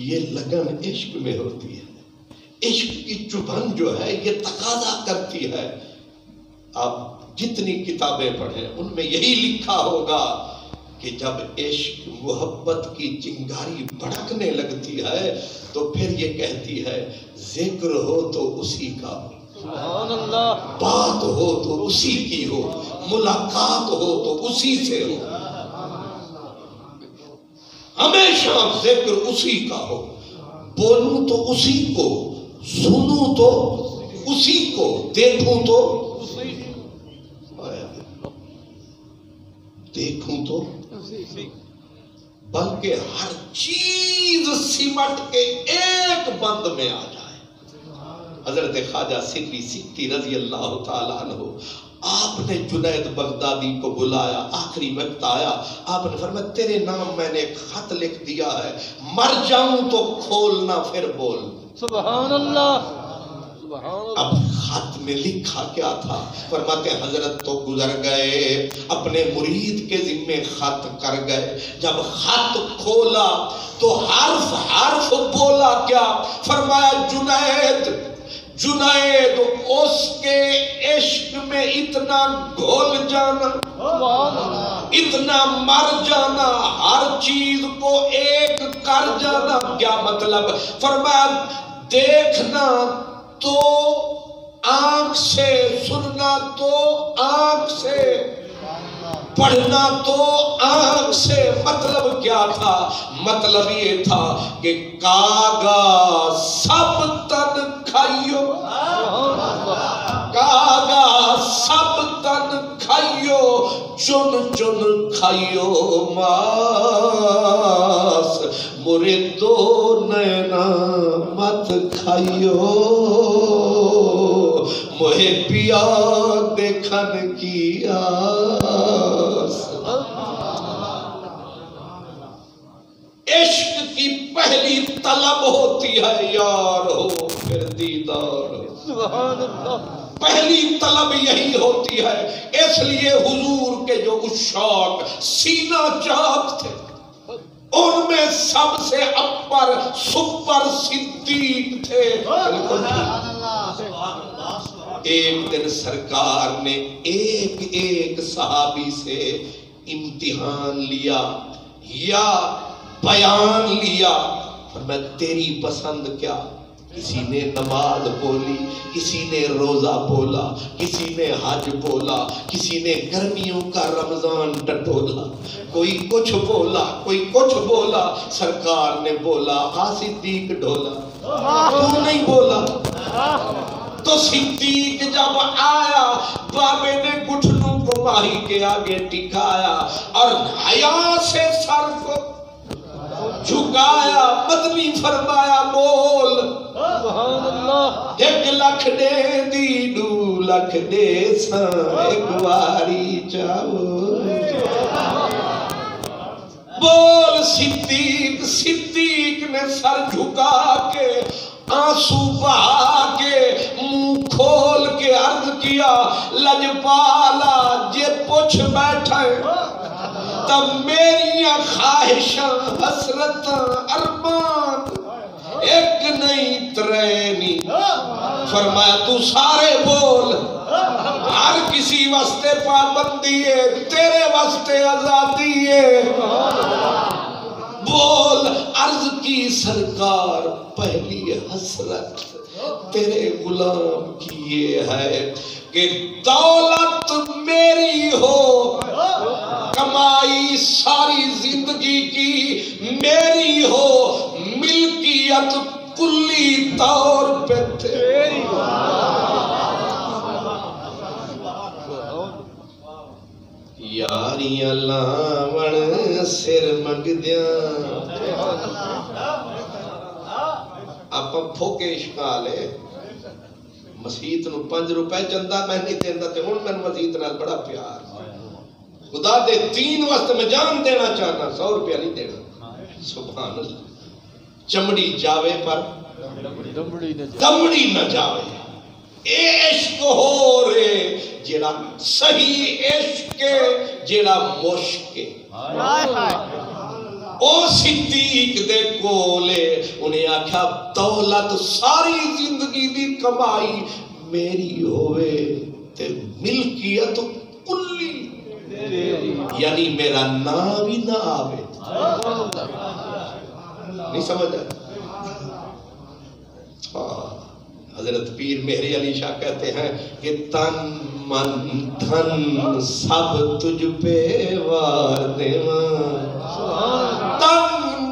یہ لگن عشق میں ہوتی ہے. عشق کی چبھن جو ہے یہ تقاضا کرتی ہے. آپ جتنی کتابیں پڑھیں ان میں یہی لکھا ہوگا کہ جب عشق محبت کی چنگاری بھڑکنے لگتی ہے تو پھر یہ کہتی ہے ذکر ہو تو اسی کا ہو، سبحان اللہ. بات ہو تو اسی کی ہو، ملاقات ہو تو اسی سے ہو، ہمیشہ ذکر اسی کا ہو. بولوں تو اسی کو، سنوں تو اسی کو، دیکھوں تو بلکہ ہر چیز سمٹ کے ایک بند میں آ جائے. حضرت خواجہ سکری سکتی رضی اللہ تعالیٰ عنہ، آپ نے جنید بغدادی کو بلایا، آخری وقت آیا، آپ نے فرمایا تیرے نام میں نے ایک خط لکھ دیا ہے، مر جاؤں تو کھولنا پھر بول. سبحان اللہ. اب خط میں لکھا کیا تھا؟ فرماتے ہیں حضرت تو گزر گئے، اپنے مرید کے ذمے خط کر گئے. جب خط کھولا تو حرف حرف بولا کیا؟ فرمایا جنید جنید اس کے عشق میں اتنا گھول جانا، اتنا مر جانا، ہر چیز کو ایک کر جانا. کیا مطلب؟ فرمایا دیکھنا تو آنکھ سے، سننا تو آنکھ سے، پڑھنا تو آنکھ سے. مطلب کیا تھا؟ مطلب یہ تھا کہ کاغا سب تن کھائیو، کاغا سب تن کھائیو، چن چن کھائیو ماس، مرے دو نینا مت کھائیو، مجھے پیا دیکھن کی آس. عشق کی پہلی طلب ہوتی ہے یار ہو پھر دیدار ہو. سبحان اللہ. پہلی طلب یہی ہوتی ہے. اس لیے حضور کے جو عشاق سینہ چاک تھے ان میں سب سے اپر سپر صدیق تھے. ایک دن سرکار نے ایک ایک صحابی سے امتحان لیا یا بیان لیا. فرمایا تیری پسند کیا؟ کسی نے نماز بولی، کسی نے روزہ بولا، کسی نے حج بولا، کسی نے گرمیوں کا رمضان ٹٹولا، کوئی کچھ بولا، کوئی کچھ بولا. سرکار نے بولا صدیق ڈھولا، تو نہیں بولا. تو صدیق جب آیا بابے نے گھٹنوں کو ماہی کے آگے ٹکایا اور حیا سے سر کو جھکایا. مدنی فرمایا بول سبحان اللہ 1 لکھ دے دی 2 لکھ دے ساں ایک واری چاو. بول صدیق. صدیق نے سر جھکا کے آنسو بہا کے منہ کھول کے عرض کیا لجپالا جے پوچھ بیٹھے تب میریاں خواہشاں حسرتاں ارمان ایک نہیں ترے نہیں. فرمایا تو سارے بول. ہر کسی واسطے پابندی ہے تیرے واسطے آزادی ہے. بول. عرض کی سرکار پہلی حسرت تیرے غلام کی یہ ہے کہ دولت میری ہو کمائی ساری زندگی کی میری ہو ملکیت کلی طور پہ تیری ہو. یاریاں لاون سر مگدیاں آپ پھوکے اشکالے مسیت نو 5 روپے چندہ میں نہیں دینا تے ہن میں مسیت نال بڑا پیار. خدا دے دین واسطے میں جان دینا چاہنا 100 روپیہ نہیں دینا. سبحان اللہ. چمڑی جاوے پر دمڑی نہ جاوے. اے عشق ہو رے جیڑا صحیح عشق جیڑا مشک. او صدیق دے کولے انہیں آکھا دولت ساری زندگی دی کمائی میری ہوئے تے ملکیت کلی یعنی میرا نام ہی نہ آوے. نہیں سمجھا؟ حضرت پیر مہری علی شاہ کہتے ہیں کہ تن من دھن سب تجھ پہ وار دیواں. تن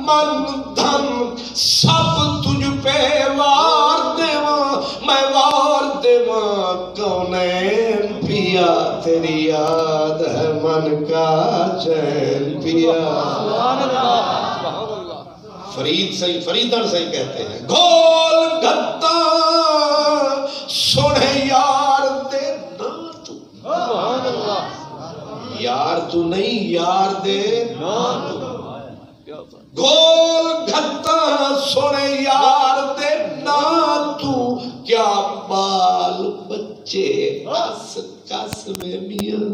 من دھن سب تجھ پہ وار دیواں. میں وار دیواں کونین پیا تیری یاد ہے من کا چین پیا. فرید صحیح فریدن صحیح کہتے ہیں گول گھتا سوڑے یار دے نا تو. یار تو نہیں یار دے نا تو. گول گھتا سوڑے یار دے نا تو. کیا بال بچے کس کس میں میاں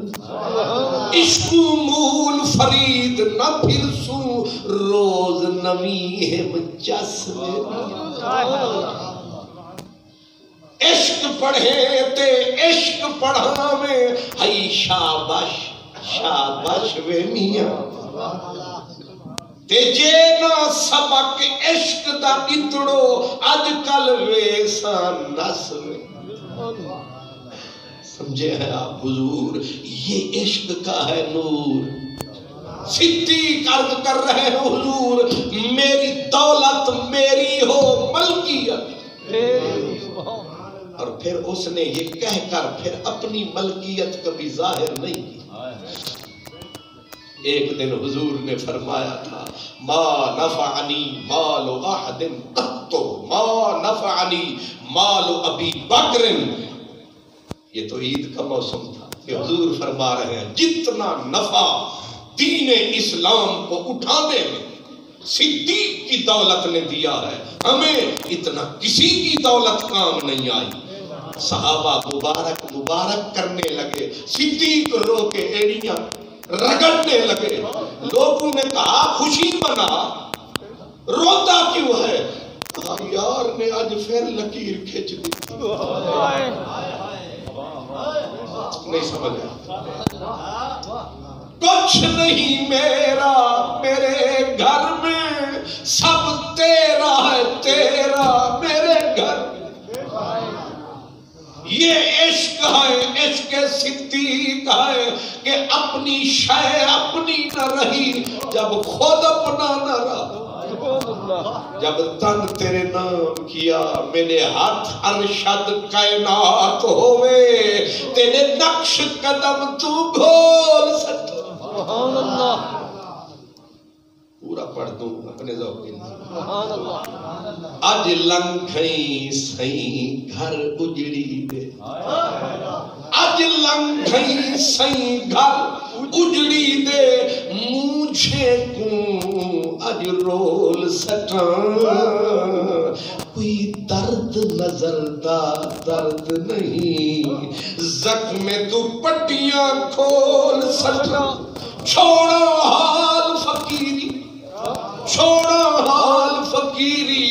عشق مول فرید نہ پھر سوں روز نمی ہے مچس میں میاں. عشق پڑھے تے عشق پڑھا میں ہئی شاباش شاباش وے میاں. تے جے نہ سبق عشق دا اتڑو اج کل ویسان نس میں. سمجھے ہیں آپ حضور یہ عشق کا ہے نور. صدیق عرض کر رہے ہیں حضور میری دولت میری ہو ملکیت. اور پھر اس نے یہ کہہ کر پھر اپنی ملکیت کبھی ظاہر نہیں کی. ایک دن حضور نے فرمایا تھا ما نفعنی مال احد قط ما نفعنی مال ابی بکر. یہ تو عید کا موسم تھا کہ حضور فرما رہے ہیں جتنا نفع دین اسلام کو اٹھانے میں صدیق کی دولت نے دیا ہے ہمیں اتنا کسی کی دولت کام نہیں آئی. صحابہ مبارک مبارک کرنے لگے. صدیق رو کے ایڑیاں رگڑنے لگے. لوگوں نے کہا خوشی منا روتا کیوں ہے؟ کہا یار نے آج پھر لکیر کھچ دی. نہیں سمجھا؟ کچھ نہیں میرا میرے گھر میں سب تیرا ہے تیرا میرے گھر میں. یہ عشق ہے عشق صدیق ہے کہ اپنی شے اپنی نہ رہی جب خود اپنا نہ رہا. جب تن تیرے نام کیا میرے ہاتھ ارشد کائنات ہوئے تے تیرے نقش قدم تو گھول سٹا. سبحان اللہ. پورا پڑھ دوں اپنے ذوق کے لیے. سبحان اللہ. اج لنگھیں سائیں گھر اجڑی دے. اج لنگھیں سائیں گھر اجڑی دے. مجھے کو اج رول سٹاں. کوئی درد نظر دا درد نہیں. زخم تو پٹیاں کھول سٹاں. چھوڑا حال فقیری چھوڑا حال فقیری.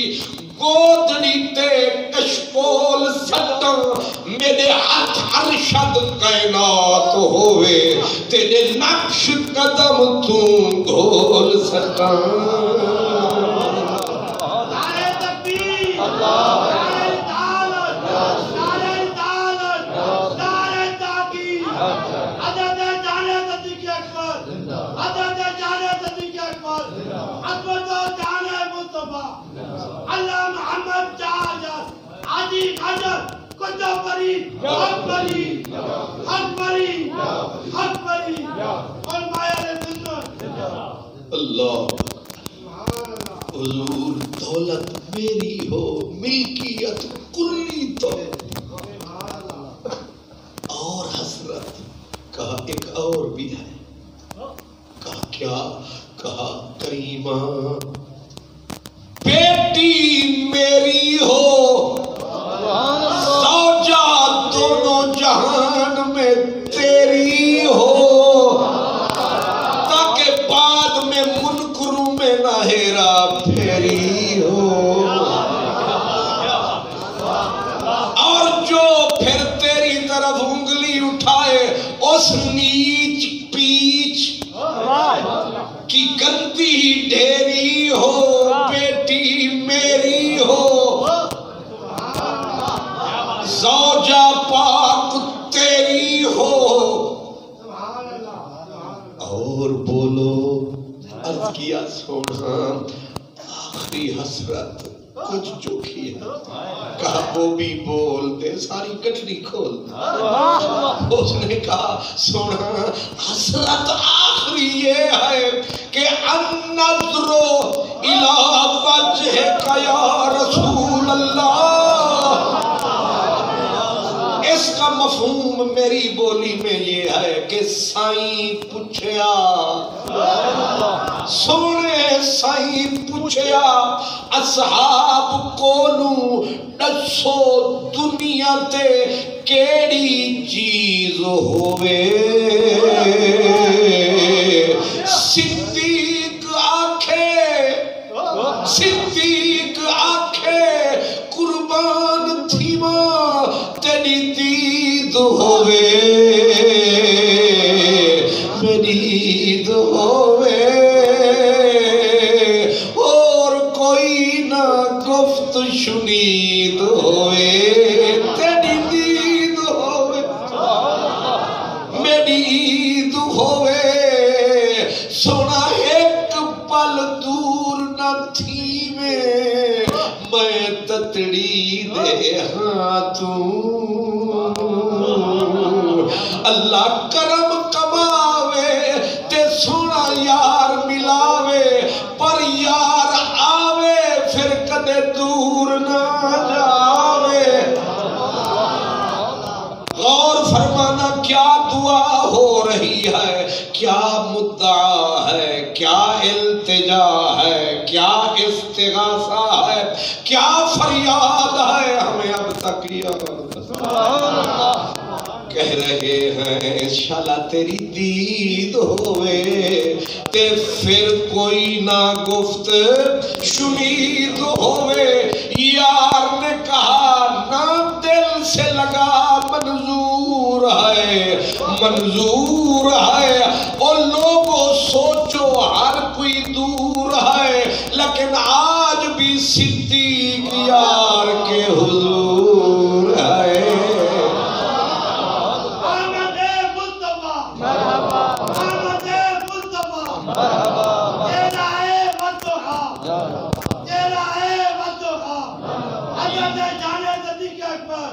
گودڑی تے کشکول سٹاں. میرے ہاتھ ارشد کائنات ہوئے. تیرے نقش قدم تو گھول سٹاں. نعرہ تکبیر. اللہ. نعرہ رسالت. نعرہ رسالت. نعرہ تحقیق. عدد جانے صدیق اکبر. عدد جانے صدیق اکبر. عظمت و جانے مصطفیٰ. اللہ محمد جاجر عادی حجر کتب بری حق بری حق بری حق بری. علماء اہل سنت. اللہ. حضور دولت میری ہو ملکیت کلی تو. اور حسرت کہا ایک اور بھی ہے. کہا کیا؟ کہا کریمہ بیٹی میری ہو. سبحان اللہ. زوجہ دونوں جہان میں تیری ہو. تاکہ بعد میں منکروں میں نہ ہیرا پھیری ہو. اور جو پھر تیری طرف انگلی اٹھائے اس نیچ پیچ کی گندی ڈھیری ہو. بیٹی میری ہو. زوجہ پاک تیری ہو. اور بولو عرض کیا سونا آخری حسرت کچھ جو کیا. کہا وہ بھی بول دے ساری گٹھڑی کھول دے. اس نے کہا سونا حسرت آخری یہ ہے کہ النظر الی وجہک یا رسول اللہ. اس کا مفہوم میری بولی میں یہ ہے کہ سائیں پوچھیا سونے سائیں پوچھیا اصحاب کولوں دسو دنیا تے کیڑی چیز ہووے. صدیق آکھے قربان تھیما تیری دید ہووے. میری دید ہووے. اور کوئی نہ گفت شنید ہووے. تیری دید ہووے. میری دید ہووے. سونا ایک پل دور نہ تھی میں تتڑی دے ہاتھوں. اللہ کرم کماوے تے سونا یار ملاوے. پر یار آوے پھر کدے دور نہ جاوے. غور فرمانا کیا دعا ہو رہی ہے. کیا مدعا ہے. کیا التجا ہے. کیا استغاثہ ہے. کیا فریاد ہے. ہمیں اب تک یاد کہہ رہے ہیں شالا تیری دید ہوئے تے پھر کوئی نہ گفت شنید ہوئے. یار نے کہا نہ دل سے لگا منظور ہے منظور ہے. اور لوگوں سوچو ہر کوئی دور ہے لیکن آج بھی صدیق یار کے حضور ہے.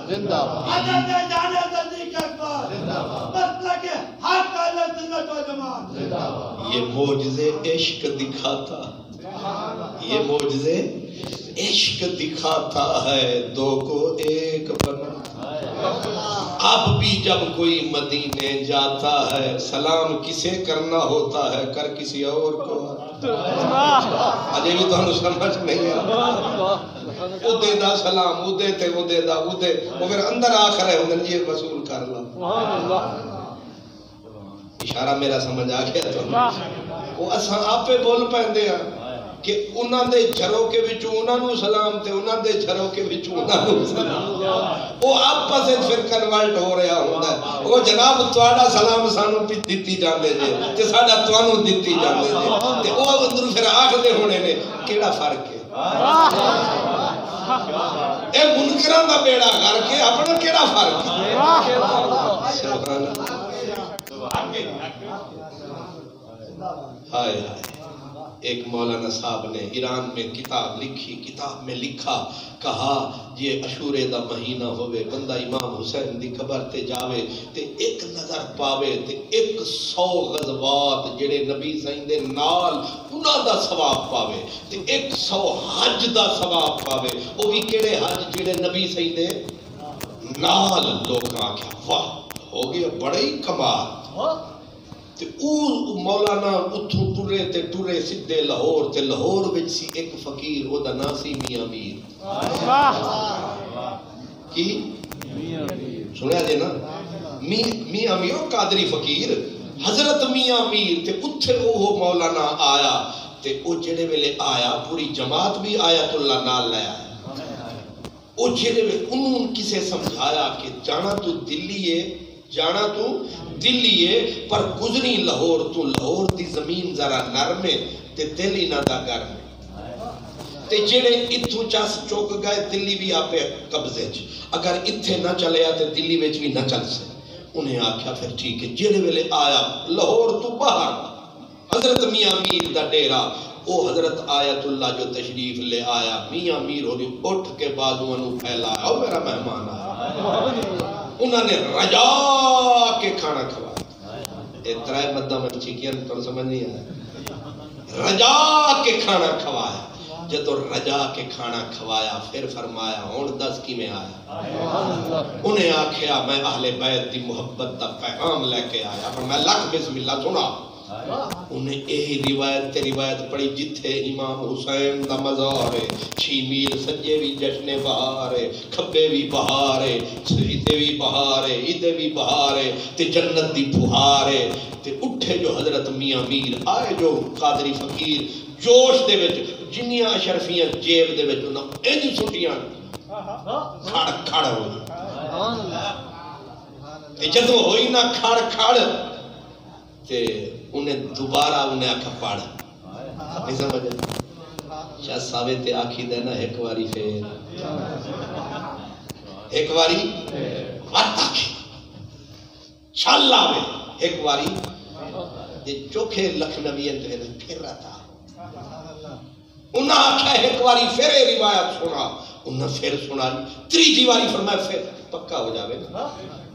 زندہ عدد جانے صدیق اکبر. یہ معجزے عشق دکھاتا، یہ معجزے عشق دکھاتا ہے، دو کو ایک بناتا۔ اب بھی جب کوئی مدینے جاتا ہے سلام کسے کرنا ہوتا ہے، کر کسی اور کو۔ اجے بھی تو سمجھ نہیں آ ادے دا سلام ادے تے ادے دا ادے وہ پھر اندر آ کھڑے ہوندے جی وصول کر لا۔ اشارہ میرا سمجھ آ گیا تو وہ اساں آپے بول پیندے ہیں کہ انہاں دے جھروکے وچوں انہاں نو سلام تے انہاں دے جھروکے وچوں انہاں نو سلام، وہ آپس وچ پھر کنورٹ ہو رہا ہوندا ہے۔ وہ جناب تہاڈا سلام سانو دتی جاندے جے تے ساڈا تانوں دتی جاندے جے، تے او اندر پھر آکھدے ہونے نے کیڑا فرق ہے؟ اے منکراں دا بیڑا کر کے اپنا کیڑا فرق ہے؟ سبحان اللہ۔ ہائے ہائے، ایک مولانا صاحب نے ایران میں کتاب لکھی، کتاب میں لکھا کہا یہ عاشورے دا مہینہ ہوئے، بندہ امام حسین دی قبر تے جاوے تے ایک نظر پاوے تے 100 غزوات جڑے نبی سائیں دے نال انہاں دا ثواب پاوے تے 100 حج دا ثواب پاوے، وہ بھی کیڑے حج جڑے نبی سائیں دے نال۔ لوگ آکھیا واہ ہو گیا بڑا ہی کمال۔ تے او مولانا اتھوں ٹرے تے ٹرے سدھے لاہور تے لاہور وچ سی ایک فقیر او دا نام سی میاں میر۔ کی سنیا جے نا میاں میر قادری فقیر حضرت میاں میر تے اتھے او مولانا آیا تے او جڑے ویلے آیا پوری جماعت بھی آیت اللہ نال لے آیا۔ او جڑے ویلے انہوں کسے سمجھایا کہ جانا تو دلی ہے، جانا تو دلی ہے پر گزری لاہور تو، لاہور دی زمین ذرا نرم ہے تے دل ہی نہ دا گرم ہے تے جڑے اتھوں چاس چوک گئے دلی بھی آپے قبضے چ، اگر اتھے نہ چلیا تے دلی وچ بھی نہ چل سے۔ انہیں آکھیا پھر ٹھیک ہے، جڑے ویلے آیا لاہور تو باہر حضرت میاں میر دا ڈیرا، او حضرت آیت اللہ جو تشریف لے آیا، میاں میر ہو دی اٹھ کے بازوؤں نو پھیلایا، او میرا مہمان آیا۔ انہوں نے رجا کے کھانا کھوایا۔ یہ ترائے مدہ میں چیکیاں تو سمجھ نہیں آیا۔ رجا کے کھانا کھوایا، جدو رجا کے کھانا کھوایا پھر فرمایا ہون 10 کی میں آیا۔ انہیں آکھیا میں اہل بیت دی محبت دا پیغام لے کے آیا، پر میں لکھ بسم اللہ سنا۔ انہیں یہی روایت تے روایت پڑھی جتھے امام حسین دا مزار ہے، 6 میل سجے بھی جشن بہار ہے، کھبے بھی بہار ہے، ادھے بھی بہار ہے، ادھے بھی بہار ہے تے جنت دی بہار ہے تے اٹھے جو حضرت میاں میر آئے جو قادری فقیر جوش دے وچ جنیاں اشرفیاں جیب دے وچ انہاں انج سٹیاں کھڑ کھڑ ہو تے جدوں ہوئی نہ کھڑ کھڑ تے انہیں دوبارہ انہیں آکھا پاڑا نہیں سمجھے شاہ صاحبے تے آکھی دینا ایک واری پھر ایک واری وات آکھی چھال آوے ایک واری یہ چوکھے لکھنوی انتہے پھر رہا تھا۔ انہاں آکھا ایک واری پھر روایت سنا، انہاں پھر سنا، تریجی واری فرمایا پھر پکا ہو جاوے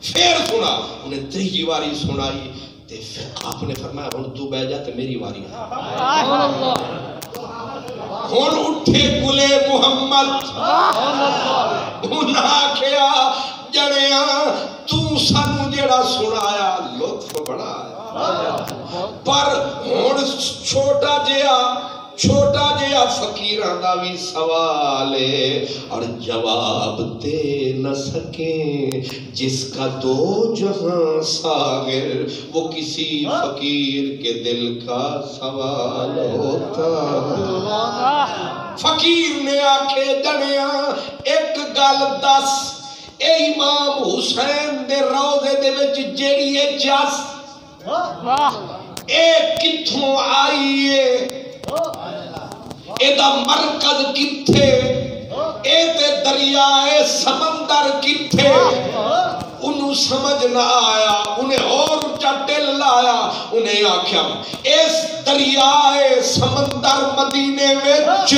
پھر سنا، انہیں تریجی واری سنائی تے پھر آپ نے فرمایا ہن تو بیٹھ جا تے میری واری ہے۔ ہن اٹھے گلے محمد انہاں آکھیا جڑیاں تو سانو جڑا سنایا لطف بڑا آیا، پر ہن چھوٹا جیا فقیراں دا بھی سوال ہے اور جواب دے نہ سکیں جس کا 2 جہاں ساغر وہ کسی فقیر کے دل کا سوال ہوتا۔ فقیر نے آکھے جنیاں ایک گل دس، اے امام حسین دے روضے دے وچ جیڑی اے جس اے کتھوں آئی ہے، اے دا مرکز کتھے، اے تے دریائے سمندر کتھے؟ انہوں سمجھ نہ آیا، انہیں اور اچھا ٹل لایا، انہیں آکھیا اس دریائے سمندر مدینے وچ،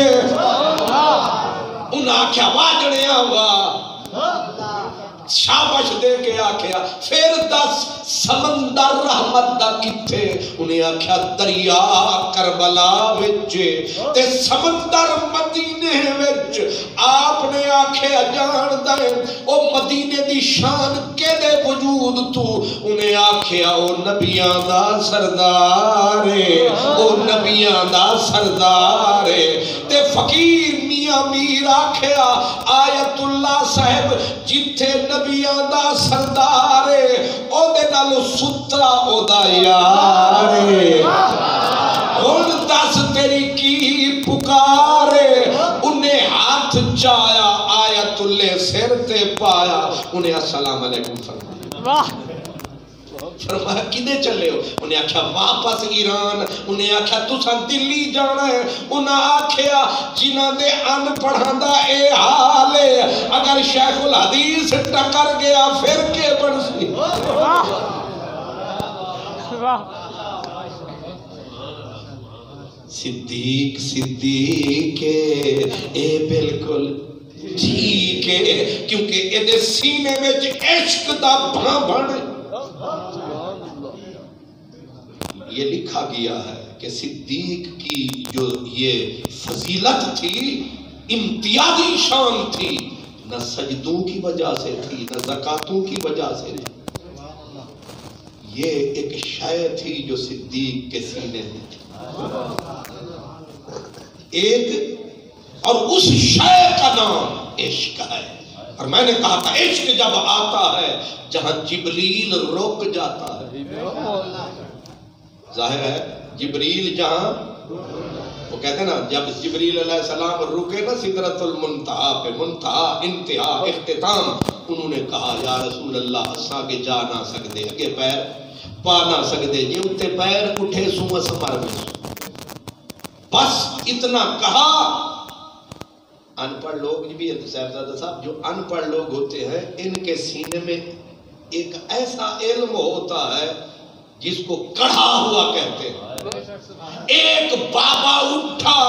انہیں آکھیا واجنے آوا شابش دے کے آکھیا پھر دس سمندر رحمت دا کتھے؟ انہیں آکھیا دریا کربلا وچ تے سمندر مدینے وچ. آپ نے آکھیا جان دے او مدینے دی شان کے دے وجود تو. انہیں آکھیا او نبیاں دا سردار ہے، او نبیاں دا سردار ہے. تے فقیر میاں میر آکھیا آیت اللہ صاحب جتھے نبیاں دا سردار ہے او دے نالو سترا او دا یار ہے. ہن دس تیری کی پکارے؟ انہیں ہاتھ چایا آیت اللہ سر تے پایا. انہیں السلام علیکم فرمایا. فرمایا کدے چلے ہو؟ انہیں آکھیا واپس ایران. انہیں آکھیا تساں دلی جانا ہے. انہیں آکھیا جنہاں دے ان پڑھاں دا اے حال ہے اگر شیخ الحدیث ٹکر گیا پھر کے بن سی. صدیق صدیق اے بالکل ٹھیک ہے کیونکہ اے دے سینے میں عشق دا بھاں بھاں. یہ لکھا گیا ہے کہ صدیق کی جو یہ فضیلت تھی امتیازی شان تھی نہ سجدوں کی وجہ سے تھی نہ زکاتوں کی وجہ سے تھی. یہ ایک شے تھی جو صدیق کے سینے میں تھی ایک، اور اس شے کا نام عشق ہے. اور میں نے کہا تھا عشق جب آتا ہے جہاں جبریل رک جاتا ہے. ظاہر ہے جبریل جہاں وہ کہتے ہیں نا جب جبریل علیہ السلام رکے نا سدرۃ المنتہا پہ، منتہا انتہا اختتام، انہوں نے کہا یا رسول اللہ اساں کے جا نہ سکتے اگے پیر پا نہ سکتے جی اتنے پیر اٹھے سو اس مر میں. بس اتنا کہا. ان پڑھ لوگ بھی صاحبزادہ صاحب جو ان پڑھ لوگ ہوتے ہیں ان کے سینے میں ایک ایسا علم ہوتا ہے جس کو کڑھا ہوا کہتے ہیں. ایک بابا اٹھا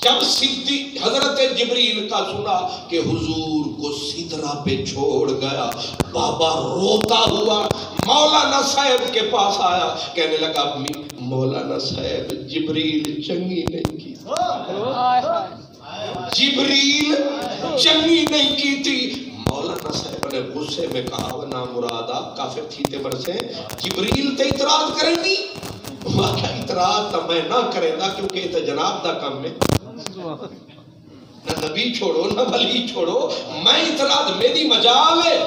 جب صدیق حضرت جبریل کا سنا کہ حضور کو سدرہ پہ چھوڑ گیا، بابا روتا ہوا مولانا صاحب کے پاس آیا. کہنے لگا مولانا صاحب جبریل چنگی نہیں کی، جبریل چنگی نہیں کی تھی. مولانا صاحب نے غصے میں کہا نا مرادہ کافر تھی تے برسے جبریل تے اعتراض کریں گی. واقعا اعتراض تا میں نہ کریں گا کیونکہ یہ تو جناب دا کم ہے. نہ نبی چھوڑو نہ ولی چھوڑو، میں اعتراض میری مجال ہے.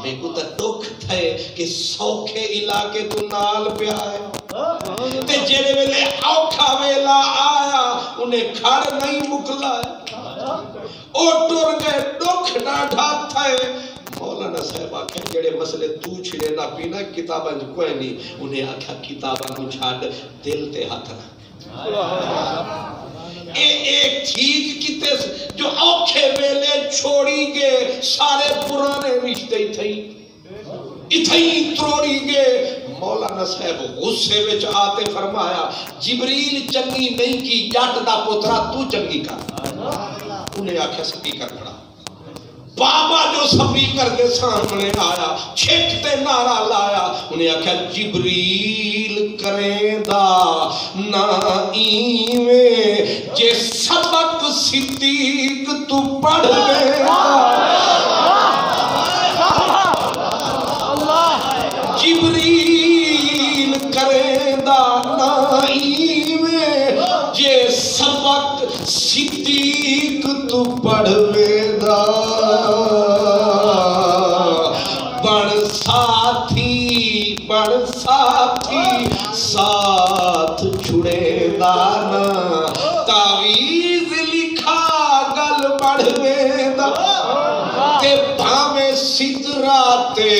میں کو تا دکھ تھے کہ سوکھے علاقے تو نال پہ آئے تے جیلے ویلے اوکھا ویلا آیا انہیں کھڑ نہیں مکلا ہے او ٹر گئے دکھ نہ ڈھات تھے. مولانا صاحب آکھیں جڑے مسئلے تو چھڑے نہ پینا کتاباں جو کوئی نہیں. انہیں آکھا کتاباں نو چھاڑ دل تے ہاتھ رکھ. ایک ٹھیک کتے جو اوکھے ویلے چھوڑی گے سارے پرانے رشتے اتھائی تروڑی گے. مولانا صاحب غصے وچ آتے فرمایا جبریل چنگی نہیں کی جٹ دا پترا تو چنگی کر. انہیں آکھیا سپیکر کھڑا. بابا جو سپیکر دے سامنے آیا چھٹتے نعرہ لایا. انہیں آکھیا جبریل کریں دا نا ایویں جے سبق صدیق تو پڑھ لے. جبریل کریں دا نا ایویں جے سبق صدیق تو پڑھ لے. بڑ ساتھی ساتھ چھڑے دانا تعویز لکھا گل بڑھوے دا کہ بھامے سدراتے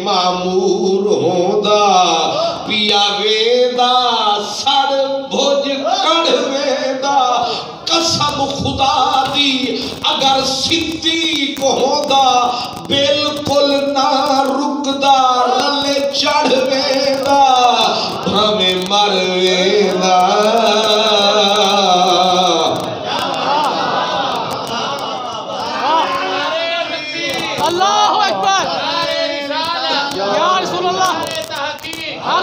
معمور ہوندا پیا ویدا سڑ بھوج کڑھوے دا. قسم خدا دی اگر صدیق ہوندا بالکل نہ رکدا رلے چڑھ ویدا بھامے مر ویدا. اللہ اکبر.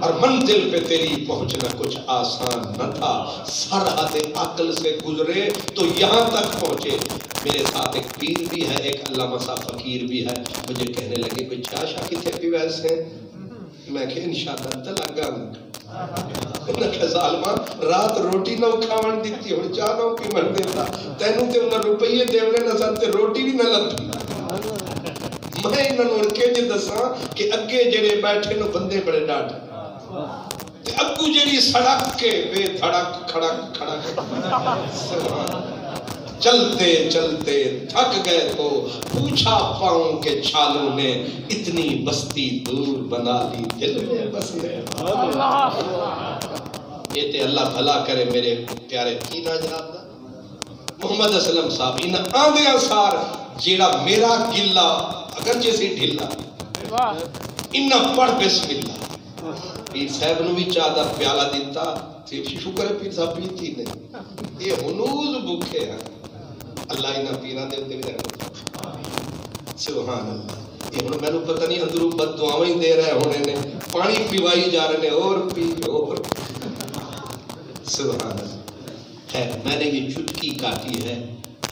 اور منزل پہ تیری پہنچنا کچھ آسان نہ تھا، سرحد عقل سے گزرے تو یہاں تک پہنچے۔ میرے ساتھ ایک پیر بھی ہے، ایک علامہ صاحب فقیر بھی ہے، مجھے کہنے لگے کوئی چاہ شاہ کتنے پی ویسے، میں کہ انشاءاللہ تا لگا انہاں کہ ظالمہ رات روٹی نہ کھاون دیتی ہن چاہ نہ پیون دیتا، تینوں تے انہاں روپیے دیونے نہ سن تے روٹی بھی نہ لبھی۔ میں انہوں نے کہ جی دساں کہ اگے جڑے بیٹھے نو بندے بڑے ڈاٹے تے اگو جڑی سڑک کے بے دھڑک کھڑک کھڑک چلتے چلتے تھک گئے تو پوچھا پاؤں کے چھالوں نے اتنی بستی دور بنا لی دل میں بس گئے۔ یہ تے اللہ بھلا کرے میرے پیارے تینا جناب دا محمد اسلم صاحب انہاں آندیاں سار جیڑا میرا گلا اگرچہ سی ڈھلا انہاں پڑھ بسم اللہ، پیر صاحب نو بھی چاہ دا پیالہ دیتا، شکر ہے پیر صاحب پیتی نہیں، یہ ہنوز بھوکے ہیں، اللہ انہاں پیران دے ہوتے بھی رہے سبحان اللہ۔ یہ ہنو میں نے پتہ نہیں اندروں بد دعاویں دے رہے ہونے نے، پانی پیوائی جا رہے نے اور پی اور سبحان اللہ۔ خیر میں نے یہ چٹکی کاٹی ہے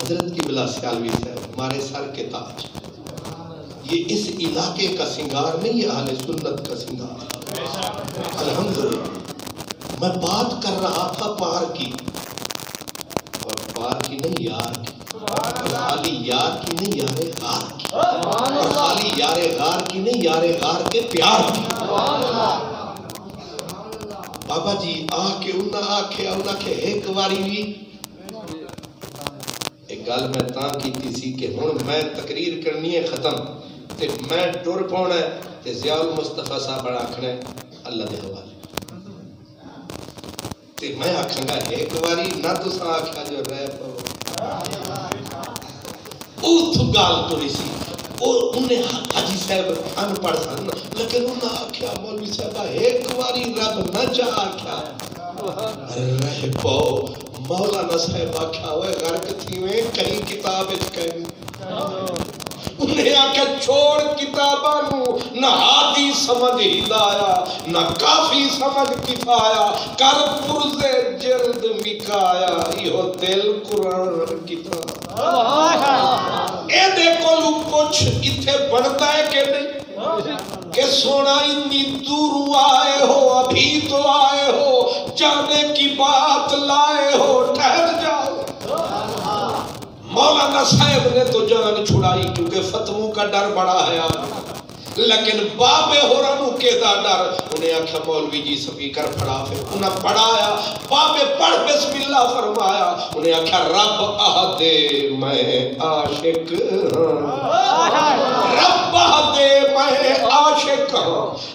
حضرت کی بلا سیالوی صاحب ہمارے سر کے تاج، یہ اس علاقے کا سنگار نہیں، یہ اہل سنت کا سنگار۔ الحمدللہ میں بات کر رہا تھا پار کی، اور پار کی نہیں یار کی، اور خالی یار کی نہیں یار غار کی، اور خالی یار غار کی نہیں یار غار کے پیار کی۔ بابا جی آ کے انہاں آکھیا انہاں کہ ایک واری بھی ایک گل میں تاں کیتی سی کہ ہن میں تقریر کرنی ہے ختم تے میں ٹر پاؤنا ہے تے ضیاء المصطفیٰ صاحب بڑا آکھنا ہے اللہ دے حوالے تے میں آکھاں گا ایک واری نہ تساں آکھیا جو رہ پاؤ اوتھ گال ٹری سی اور انہیں حاجی صاحب ان پڑھ سن لیکن انہیں آکھیا مولوی صاحب ایک واری رب نہ چاہ آکھیا رہ پاؤ، مولانا صاحب آکھیا ہوئے غرق تھی میں کہیں کتاب اچ کہیں، انہیں آکھیا چھوڑ کتابانو نہ ہادی سمجھ ہدایا نہ کافی سمجھ کفایا کر پرزے جلد مکایا یہ دل قرآن کتاب۔ اے دیکھو لو کچھ اتھے بڑھتا ہے کہ نہیں کہ سونا اتنی دور آئے ہو ابھی تو آئے ہو جانے کی بات لائے ہو ٹھہر جاؤ۔ مولانا صاحب نے تو جان چھڑائی کیونکہ فتووں کا ڈر بڑا ہے لیکن بابے ہورانو کے دا ڈر، انہیں آکھا مولوی جی سپیکر پڑھا، پھر انہیں پڑھایا بابے پڑھ بسم اللہ فرمایا، انہیں آکھا رب آہدے میں عاشق رب آہدے میں عاشق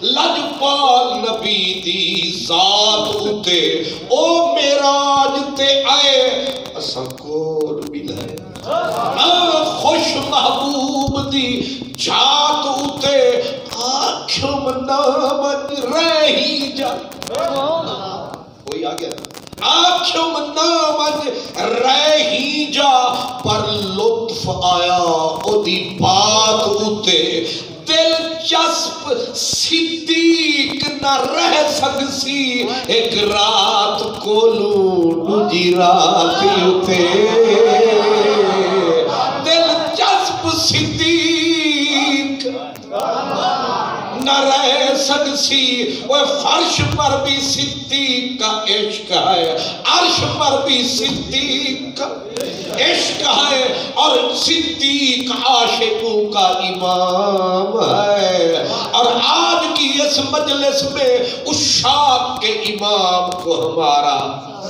لجپال نبی دی ذات اتے او میراج تے آئے اساں کول بھی لائے خوش محبوب دی جات اتے آنکھوں منامن رہی جا، کوئی آگیا آنکھوں منامن رہی جا پر لطف آیا او دی بات اتے دلچسپ صدیق نہ رہ سکسی ایک رات کولو دوجی رات اتے دلچسپ صدیق نہ رہ سکسی وہ فرش پر بھی صدیق کا عشق ہے، عرش پر بھی صدیق کا عشق ہے اور صدیق عاشقوں کا امام ہے، اور آج کی اس مجلس میں عشاق کے امام کو ہمارا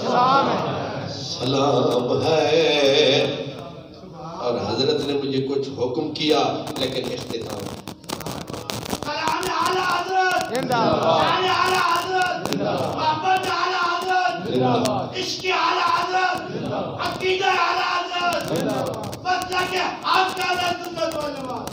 سلام ہے۔ اور حضرت نے مجھے کچھ حکم کیا لیکن اختتام عشق اعلی حضرت عقیدہ اعلی حضرت مسلک حق اہل سنت والجماعت